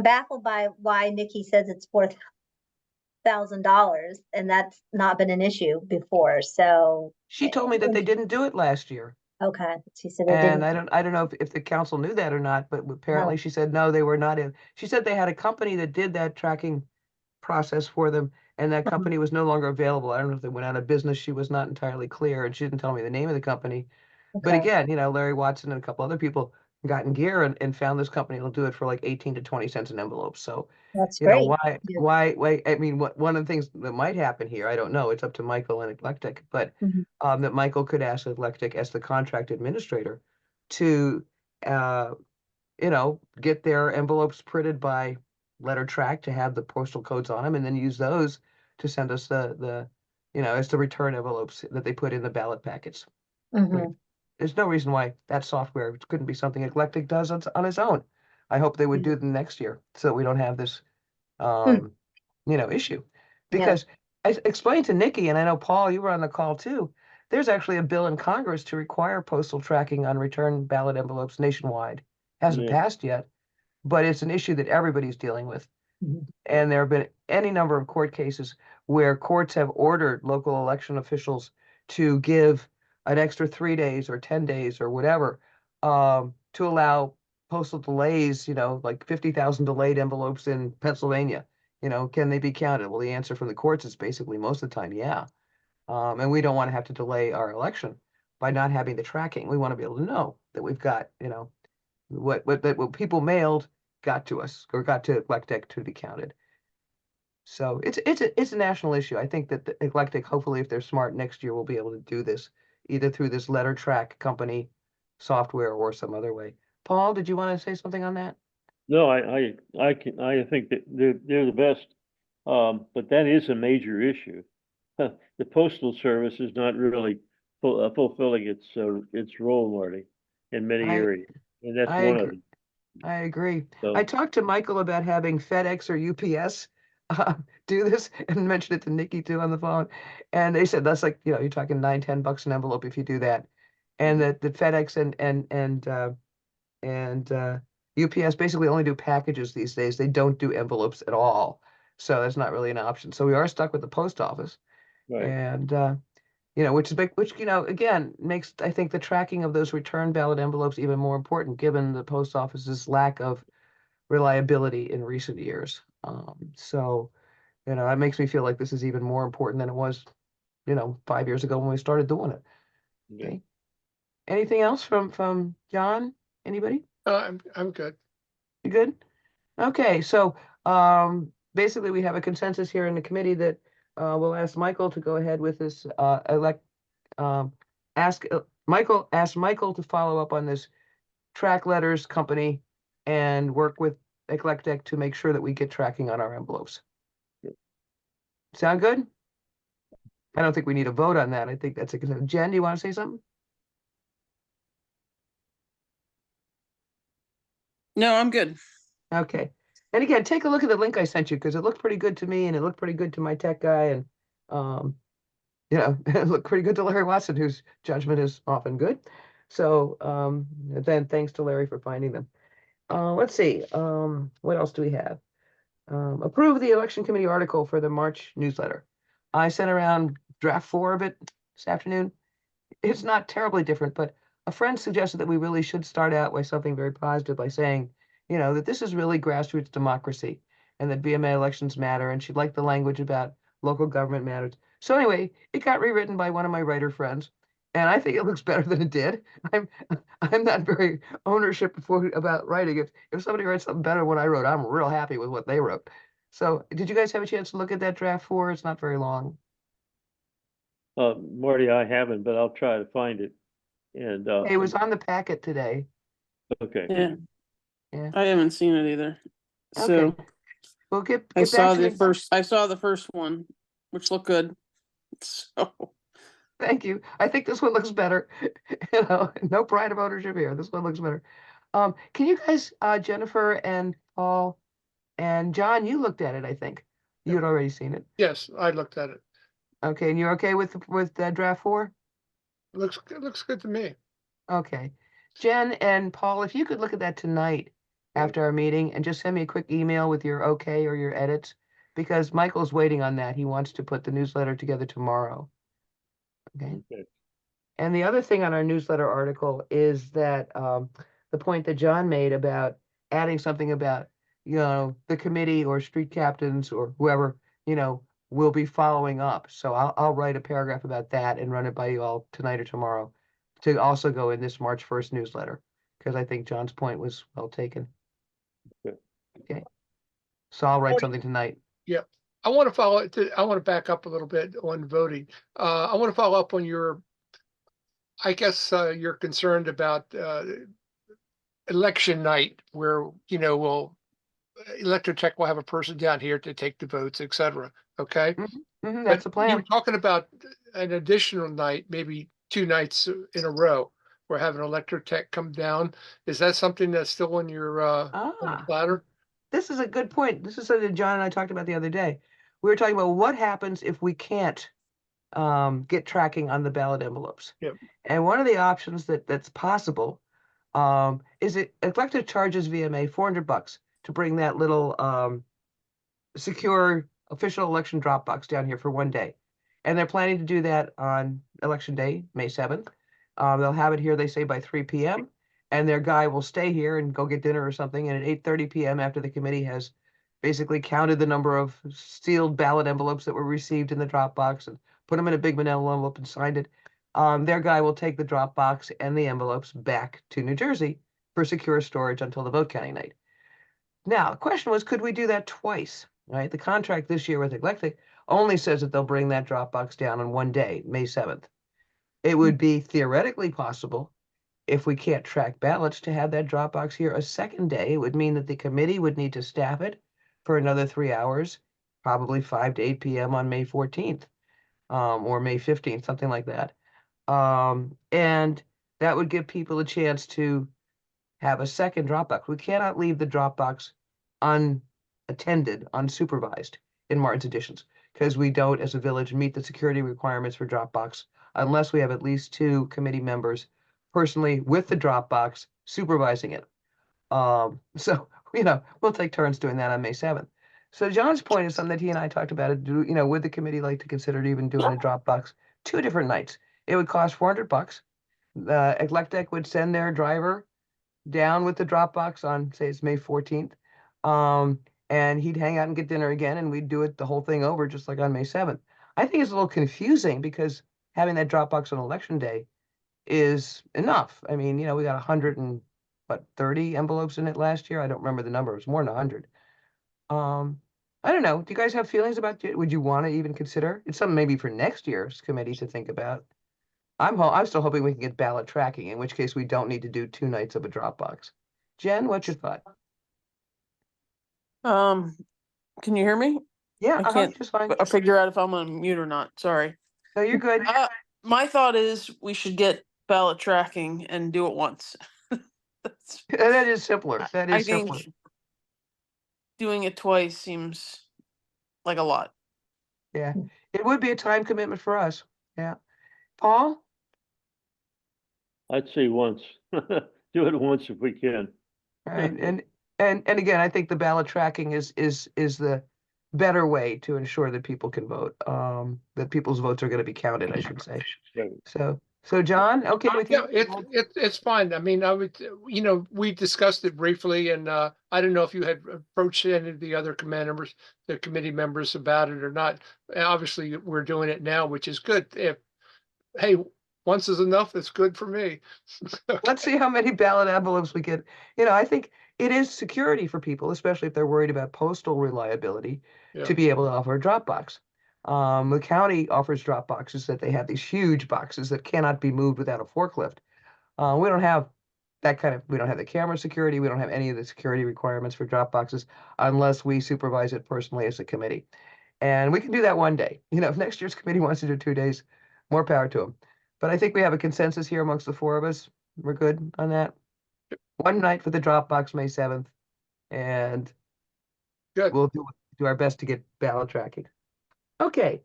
baffled by why Nikki says it's $4,000 and that's not been an issue before. So She told me that they didn't do it last year. okay, she said they And didn't. I don't know if the council knew that or not, but apparently she said, no, they were not in. She said they had a company that did that tracking process for them and that company was no longer available. I don't know if they went out of business. She was not entirely clear and she didn't tell me the name of the company. But Okay. again, Larry Watson and a couple other people got in gear and found this company will do it for like 18 to 20 cents an envelope. So, That's great. why, I mean, one of the things that might happen here, I don't know, it's up to Michael and Eclectic, but Mhm. that Michael could ask Eclectic as the contract administrator to, get their envelopes printed by Letter Track to have the postal codes on them and then use those to send us as the return envelopes that they put in the ballot packets. Mhm. There's no reason why that software couldn't be something Eclectic does on its own. I hope they would do them next year so we don't have this, issue. Because I explained to Nikki, and I know Paul, you were on the call too, there's actually a bill in Congress to require postal tracking on return ballot envelopes nationwide. Hasn't Yeah. passed yet, but it's an issue that everybody's dealing with. Mhm. And there have been any number of court cases where courts have ordered local election officials to give an extra 3 days or 10 days or whatever, to allow postal delays, like 50,000 delayed envelopes in Pennsylvania. Can they be counted? Well, the answer from the courts is basically most of the time, yeah. And we don't want to have to delay our election by not having the tracking. We want to be able to know that we've got, what people mailed got to us or got to Eclectic to be counted. So it's a national issue. I think that the Eclectic, hopefully, if they're smart next year, will be able to do this either through this Letter Track company software or some other way. Paul, did you want to say something on that? No, I think that they're the best. But that is a major issue. The postal service is not really fulfilling its role, Marty, in many I- areas, and that's I one of agree. them. I agree. So, I talked to Michael about having FedEx or UPS do this and mentioned it to Nikki too on the phone. And they said that's like, you're talking $9-10 an envelope if you do that. And that the FedEx and UPS basically only do packages these days. They don't do envelopes at all. So that's not really an option. So we are stuck with the post office. right, And which is big, which, again, makes, I think, the tracking of those return ballot envelopes even more important, given the post office's lack of reliability in recent years. So, that makes me feel like this is even more important than it was, 5 years ago when we started doing it. yeah. Okay. Anything else from John? Anybody? I'm good. You good? Okay, so basically we have a consensus here in the committee that we'll ask Michael to go ahead with this ask Michael to follow up on this track letters company and work with Eclectic to make sure that we get tracking on our envelopes. Yep. Sound good? I don't think we need a vote on that. I think that's a consent. Jen, do you want to say something? No, I'm good. Okay. And again, take a look at the link I sent you because it looked pretty good to me and it looked pretty good to my tech guy and it looked pretty good to Larry Watson, whose judgment is often good. So then thanks to Larry for finding them. Let's see. What else do we have? Approve the election committee article for the March newsletter. I sent around draft 4 of it this afternoon. It's not terribly different, but a friend suggested that we really should start out with something very positive by saying, that this is really grassroots democracy and that VMA elections matter. And she'd like the language about local government matters. So anyway, it got rewritten by one of my writer friends, and I think it looks better than it did. I'm not very ownership about writing it. If somebody writes something better than what I wrote, I'm real happy with what they wrote. So did you guys have a chance to look at that draft 4? It's not very long. Marty, I haven't, but I'll try to find it. And It was on the packet today. okay, Yeah. Yeah. I haven't seen it either. So Okay. We'll get I back saw to the me. first one, which looked good. So Thank you. I think this one looks better. No pride of ownership here. This one looks better. Can you guys, Jennifer and Paul and John, you looked at it, I think. You had already seen it. Yes, I looked at it. Okay, and you're okay with draft 4? It looks good to me. Okay. Jen and Paul, if you could look at that tonight after our meeting and just send me a quick email with your okay or your edits, because Michael's waiting on that. He wants to put the newsletter together tomorrow. Okay. okay. And the other thing on our newsletter article is that the point that John made about adding something about, the committee or street captains or whoever, will be following up. So I'll write a paragraph about that and run it by you all tonight or tomorrow to also go in this March 1st newsletter, because I think John's point was well taken. Okay. Okay. So I'll write something tonight. I want to back up a little bit on voting. I want to follow up on I guess you're concerned about election night where, Electrotech will have a person down here to take the votes, et cetera. Okay. That's the But you plan. were talking about an additional night, maybe 2 nights in a row. We're having Electrotech come down. Is that something that's still on your on the platter? This is a good point. This is something John and I talked about the other day. We were talking about what happens if we can't get tracking on the ballot envelopes. Yep. And one of the options that's possible is Eclectic charges VMA $400 to bring that little secure official election drop box down here for one day. And they're planning to do that on election day, May 7th. They'll have it here, they say, by 3 p.m. And their guy will stay here and go get dinner or something. And at 8:30 p.m., after the committee has basically counted the number of sealed ballot envelopes that were received in the drop box and put them in a big manila envelope and signed it, their guy will take the drop box and the envelopes back to New Jersey for secure storage until the vote counting night. Now, the question was, could we do that twice? Right? The contract this year with Eclectic only says that they'll bring that drop box down on one day, May 7th. It would be theoretically possible if we can't track ballots, to have that Dropbox here a second day. It would mean that the committee would need to staff it for another 3 hours, probably 5 to 8 p.m. on May 14th, or May 15th, something like that. And that would give people a chance to have a second Dropbox. We cannot leave the Dropbox unattended, unsupervised in Martin's Editions, because we don't, as a village, meet the security requirements for Dropbox unless we have at least 2 committee members personally with the Dropbox supervising it. So, we'll take turns doing that on May 7th. So John's point is something that he and I talked about. Would the committee like to consider even doing a Dropbox 2 different nights? It would cost $400. Eclectic would send their driver down with the Dropbox on, say it's May 14th. And he'd hang out and get dinner again, and we'd do it the whole thing over just like on May 7th. I think it's a little confusing because having that Dropbox on election day is enough. I mean, we got 130 envelopes in it last year. I don't remember the number. It was more than 100. I don't know. Do you guys have feelings about it? Would you want to even consider? It's something maybe for next year's committee to think about. I'm still hoping we can get ballot tracking, in which case we don't need to do 2 nights of a Dropbox. Jen, what's your thought? Can you hear me? Yeah, I can't just fine. I'll figure out if I'm on mute or not. Sorry. No, you're good. My thought is we should get ballot tracking and do it once. That is simpler. That I is think simpler. doing it twice seems like a lot. Yeah, it would be a time commitment for us. Yeah. Paul? I'd say once. Do it once if we can. Right, and again, I think the ballot tracking is the better way to ensure that people can vote, that people's votes are going to be counted, I should say. Right. So John, okay with Yeah, you? it's fine. I mean, I would, we discussed it briefly, and I don't know if you had approached any of the other the committee members about it or not. Obviously, we're doing it now, which is good. Hey, once is enough, it's good for me. Let's see how many ballot envelopes we get. I think it is security for people, especially if they're worried about postal reliability, Yeah. to be able to offer a Dropbox. The county offers drop boxes that they have these huge boxes that cannot be moved without a forklift. We don't have we don't have the camera security. We don't have any of the security requirements for drop boxes unless we supervise it personally as a committee. And we can do that one day. If next year's committee wants to do 2 days, more power to them. But I think we have a consensus here amongst the 4 of us. We're good on that. One night for the Dropbox, May 7th, and Good. we'll do our best to get ballot tracking. Okay,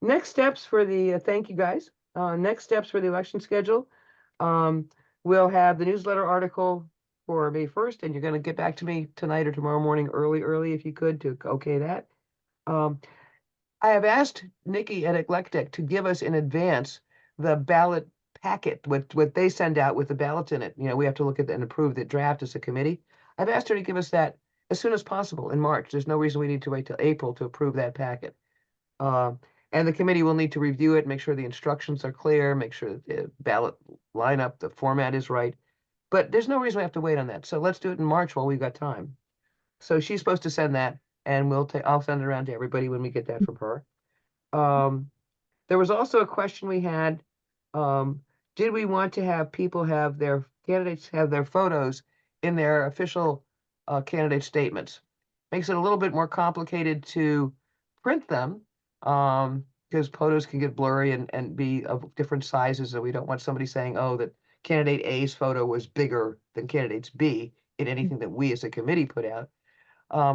next steps for the, thank you guys. Next steps for the election schedule. We'll have the newsletter article for May 1st, and you're going to get back to me tonight or tomorrow morning early if you could, to okay that. I have asked Nikki at Eclectic to give us in advance the ballot packet, what they send out with the ballots in it. We have to look at and approve the draft as a committee. I've asked her to give us that as soon as possible in March. There's no reason we need to wait till April to approve that packet. And the committee will need to review it, make sure the instructions are clear, make sure that the ballot lineup, the format is right. But there's no reason we have to wait on that. So let's do it in March while we've got time. So she's supposed to send that, and I'll send it around to everybody when we get that from her. There was also a question we had. Did we want to have candidates have their photos in their official candidate statements? Makes it a little bit more complicated to print them, because photos can get blurry and be of different sizes, and we don't want somebody saying, oh, that candidate A's photo was bigger than candidate's B in anything that we as a committee put out.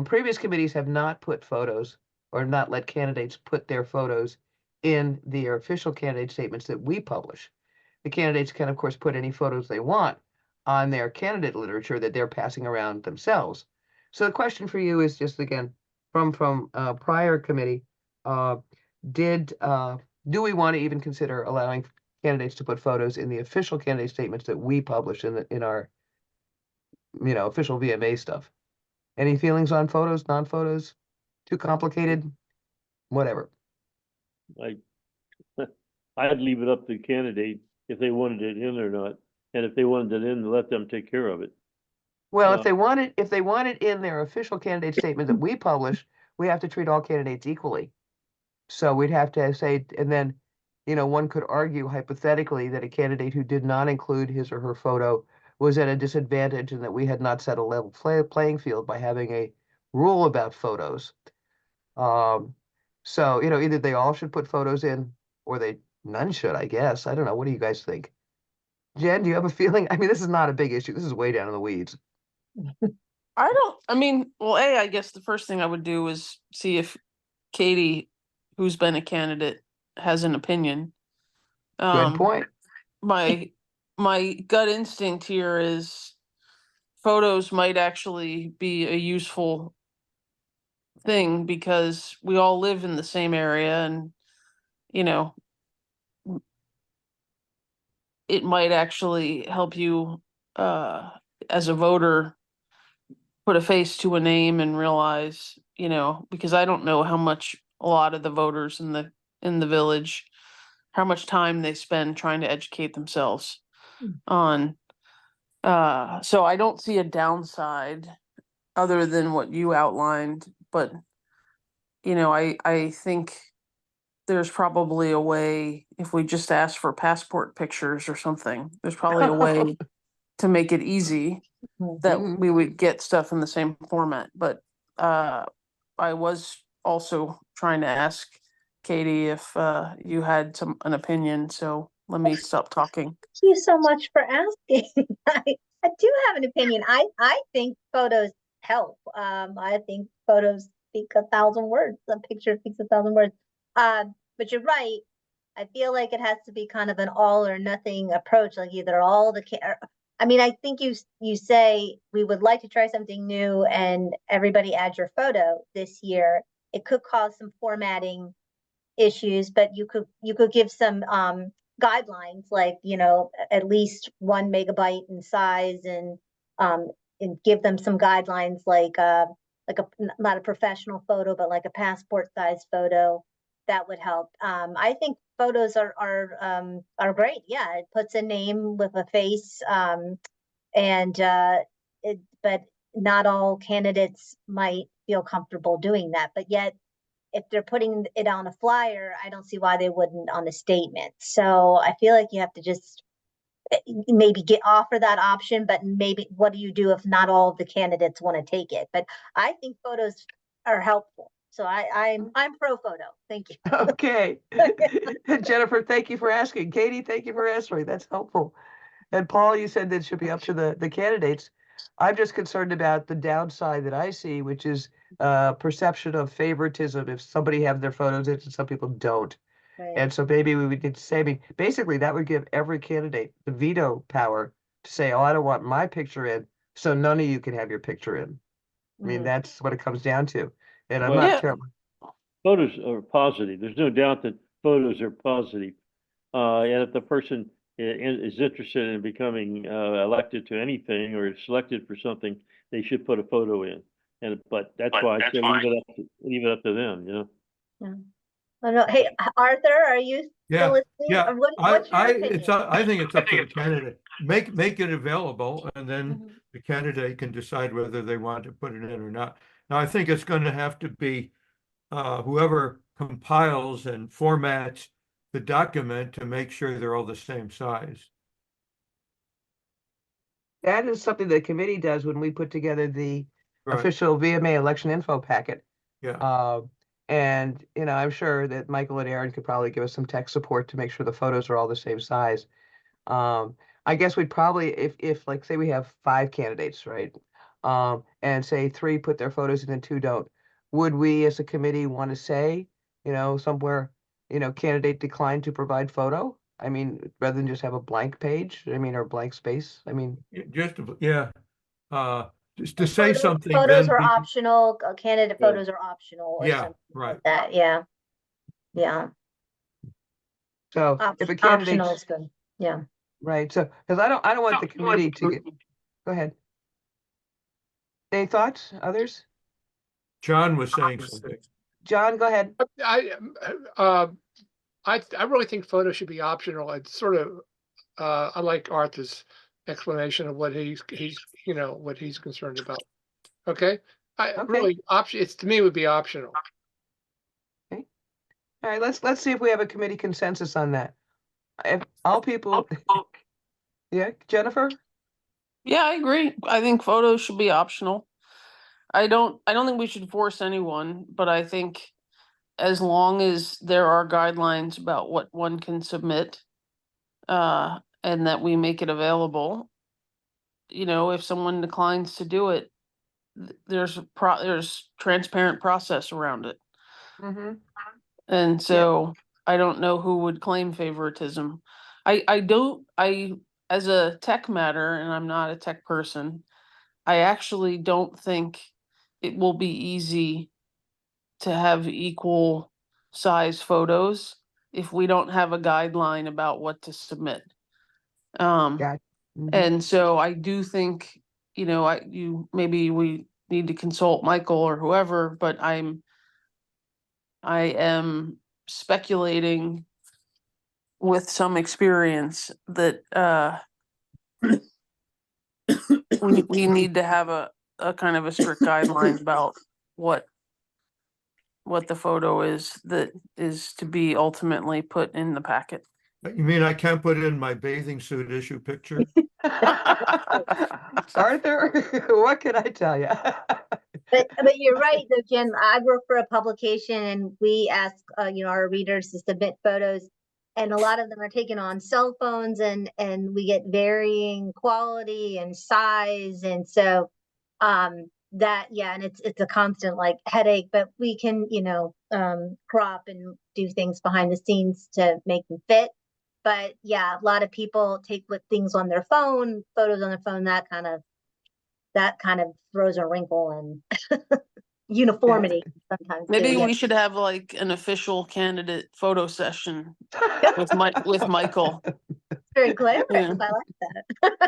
Previous committees have not put photos or not let candidates put their photos in their official candidate statements that we publish. The candidates can, of course, put any photos they want on their candidate literature that they're passing around themselves. So the question for you is just, again, from prior committee, do we want to even consider allowing candidates to put photos in the official candidate statements that we publish in our official VMA stuff? Any feelings on photos, non-photos? Too complicated? Whatever. I'd leave it up to the candidate if they wanted it in or not, and if they wanted it in, let them take care of it. Well, if they want it in their official candidate statement that we publish, we have to treat all candidates equally. So we'd have to say, and then one could argue hypothetically that a candidate who did not include his or her photo was at a disadvantage and that we had not set a level playing field by having a rule about photos. So, either they all should put photos in or none should, I guess. I don't know. What do you guys think? Jen, do you have a feeling? I mean, this is not a big issue. This is way down in the weeds. Well, I guess the first thing I would do is see if Katie, who's been a candidate, has an opinion. Good point. My gut instinct here is photos might actually be a useful thing because we all live in the same area and, it might actually help you, as a voter, put a face to a name and realize, because I don't know how much a lot of the voters in the village, how much time they spend trying to educate themselves on. So I don't see a downside other than what you outlined, but I think there's probably a way, if we just ask for passport pictures or something, there's probably a way to make it easy that we would get stuff in the same format. But I was also trying to ask Katie if you had an opinion, so let me stop talking. Thank you so much for asking. I do have an opinion. I think photos help. I think photos speak 1,000 words. A picture speaks 1,000 words. But you're right. I feel like it has to be kind of an all or nothing approach, like either all the I mean, I think you say we would like to try something new and everybody add your photo this year. It could cause some formatting issues, but you could give some guidelines, like, at least 1 megabyte in size, and give them some guidelines like not a professional photo, but like a passport size photo. That would help. I think photos are great. Yeah, it puts a name with a face, but not all candidates might feel comfortable doing that. But yet, if they're putting it on a flyer, I don't see why they wouldn't on a statement. So I feel like you have to just maybe offer that option, but maybe what do you do if not all of the candidates want to take it? But I think photos are helpful. So I'm pro photo. Thank you. Okay. Jennifer, thank you for asking. Katie, thank you for answering. That's helpful. And Paul, you said that it should be up to the candidates. I'm just concerned about the downside that I see, which is perception of favoritism if somebody have their photos in and some people don't. Right. And so maybe we would need to say, basically that would give every candidate the veto power to say, oh, I don't want my picture in, so none of you can have your picture in. I mean, that's what it comes down to. And I'm Well, not terrible. Photos are positive. There's no doubt that photos are positive. And if the person is interested in becoming elected to anything or selected for something, they should put a photo in. But that's why I say leave it up to them, Yeah. I don't know. Hey, Arthur, are you still listening? Yeah. What's your opinion? I think it's up to the candidate. Make it available, and then the candidate can decide whether they want to put it in or not. Now, I think it's going to have to be whoever compiles and formats the document to make sure they're all the same size. That is something the committee does when we put together the Right. official VMA election info packet. Yeah. And, I'm sure that Michael and Aaron could probably give us some tech support to make sure the photos are all the same size. I guess we'd probably, if like, say we have 5 candidates, right? And say 3 put their photos in and 2 don't. Would we as a committee want to say, somewhere, candidate declined to provide photo? I mean, rather than just have a blank page, or blank space. I mean, Just to say something. Photos then are be- optional. Candidate photos are optional. Or Yeah, something right. like that. Yeah. Yeah. so if a Optional candidate, is good. Yeah. right? So because I don't want the committee to get. Go ahead. Any thoughts? Others? John was saying something. John, go ahead. I really think photos should be optional. It's sort of, I like Arthur's explanation of what he's what he's concerned about. Okay. Okay. Really to me it would be optional. All right, let's see if we have a committee consensus on that. If all people, yeah, Jennifer? Yeah, I agree. I think photos should be optional. I don't think we should force anyone, but I think as long as there are guidelines about what one can submit, and that we make it available, if someone declines to do it, there's transparent process around it. Mm-hmm. And so I don't know who would claim favoritism. As a tech matter, and I'm not a tech person, I actually don't think it will be easy to have equal size photos if we don't have a guideline about what to submit. Got Mhm. And so I do think, maybe we need to consult Michael or whoever, but I am speculating with some experience that we need to have a kind of a strict guideline about what the photo is that is to be ultimately put in the packet. You mean I can't put in my bathing suit issue picture? Arthur, what can I tell you? But you're right though, Jen. I work for a publication and we ask our readers to submit photos, and a lot of them are taken on cell phones, and we get varying quality and size, and so and it's a constant like headache, but we can crop and do things behind the scenes to make them fit. But yeah, a lot of people take things on their phone, photos on their phone, that kind of throws a wrinkle in uniformity sometimes. Maybe too. we should have like an official candidate photo session with Michael. Very clever. Yeah. I like that.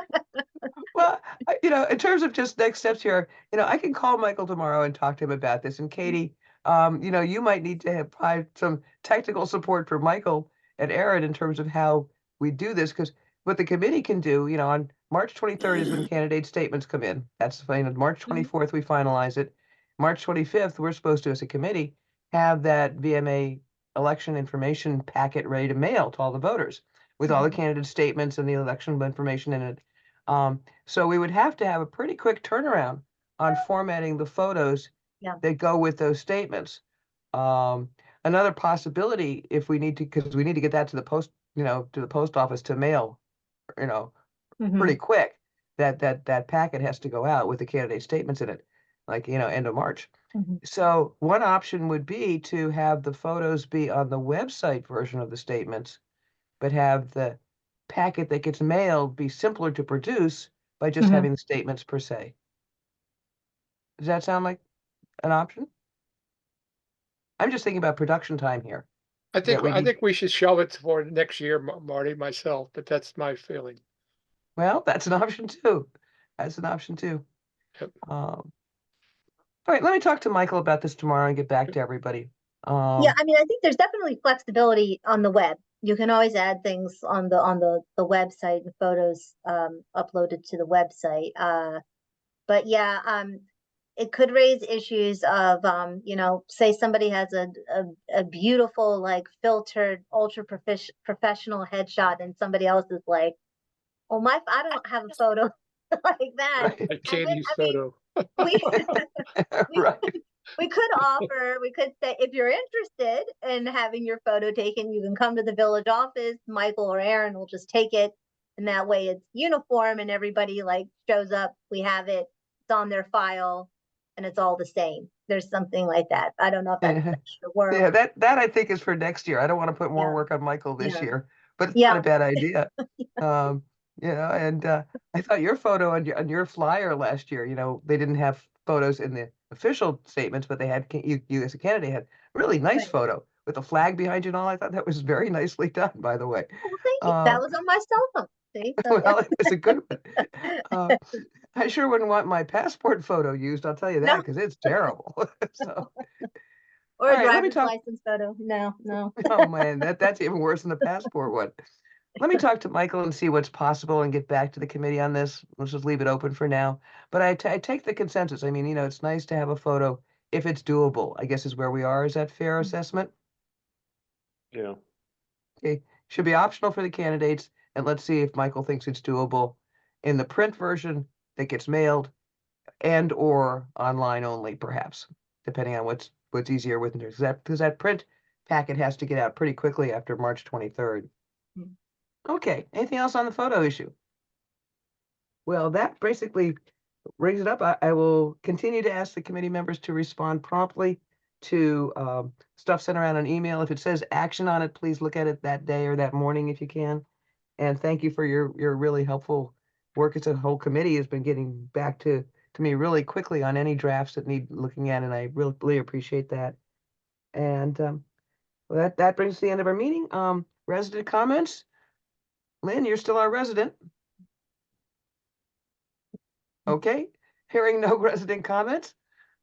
Well, in terms of just next steps here, I can call Michael tomorrow and talk to him about this. And Katie, you might need to provide some technical support for Michael and Aaron in terms of how we do this, because what the committee can do, on March 23rd is when candidate statements come in. That's fine. March 24th, we finalize it. March 25th, we're supposed to, as a committee, have that VMA election information packet ready to mail to all the voters with all the candidate statements and the election information in it. So we would have to have a pretty quick turnaround on formatting the photos that go with those statements. Another possibility, if we need to, because we need to get that to the post, to the post office to mail, pretty quick, that packet has to go out with the candidate statements in it, like, end of March. So one option would be to have the photos be on the website version of the statements, but have the packet that gets mailed be simpler to produce by just having the statements per se. Does that sound like an option? I'm just thinking about production time here. I think, we I need- think we should shelve it for next year, Marty, myself, but that's my feeling. Well, that's an option too. That's an option too. Yep. All right, let me talk to Michael about this tomorrow and get back to everybody. Yeah, I mean, I think there's definitely flexibility on the web. You can always add things on the website, and photos uploaded to the website. But yeah, it could raise issues of say somebody has a beautiful, like, filtered ultra professional headshot, and somebody else is like, oh, I don't have a photo like that. Right. Like Katie's I mean, photo. Right. we could say, if you're interested in having your photo taken, you can come to the village office. Michael or Aaron will just take it, and that way it's uniform and everybody like shows up. We have it, it's on their file, and it's all the same. There's something like that. I don't know if that's extra work. Yeah, that I think is for next year. I don't want to put more work on Michael this year, but it's not a bad idea. And I thought your photo on your flyer last year, they didn't have photos in the official statements, but they had, you as a candidate had a really nice Right. photo with a flag behind you and all. I thought that was very nicely done, by the way. Well, thank you. That was on my cell phone. See? So, Well, it was a good one. I sure wouldn't want my passport photo used, I'll tell you that, No. because it's terrible. So, or all a right, let me driver's talk. license photo. No. Oh man, that's even worse than the passport one. Let me talk to Michael and see what's possible and get back to the committee on this. Let's just leave it open for now. But I take the consensus. I mean, it's nice to have a photo if it's doable, I guess is where we are. Is that fair assessment? Yeah. Okay, should be optional for the candidates, and let's see if Michael thinks it's doable in the print version that gets mailed and or online only, perhaps, depending on what's easier with, because that print packet has to get out pretty quickly after March 23rd. Okay, anything else on the photo issue? Well, that basically brings it up. I will continue to ask the committee members to respond promptly to stuff sent around an email. If it says action on it, please look at it that day or that morning if you can. And thank you for your really helpful work. As a whole committee has been getting back to me really quickly on any drafts that need looking at, and I really appreciate that. And well, that brings us to the end of our meeting. Resident comments? Lynn, you're still our resident. Okay, hearing no resident comments,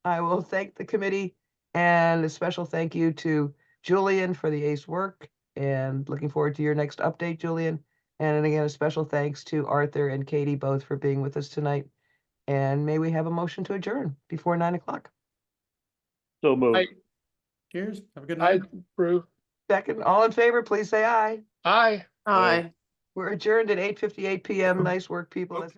I will thank the committee and a special thank you to Julian for the ace work and looking forward to your next update, Julian. And again, a special thanks to Arthur and Katie both for being with us tonight. And may we have a motion to adjourn before 9 o'clock. So moved. I- Cheers. Have a good I night. approve. Second, all in favor, please say aye. Aye. Aye. We're adjourned at 8:58 p.m. Nice work, people.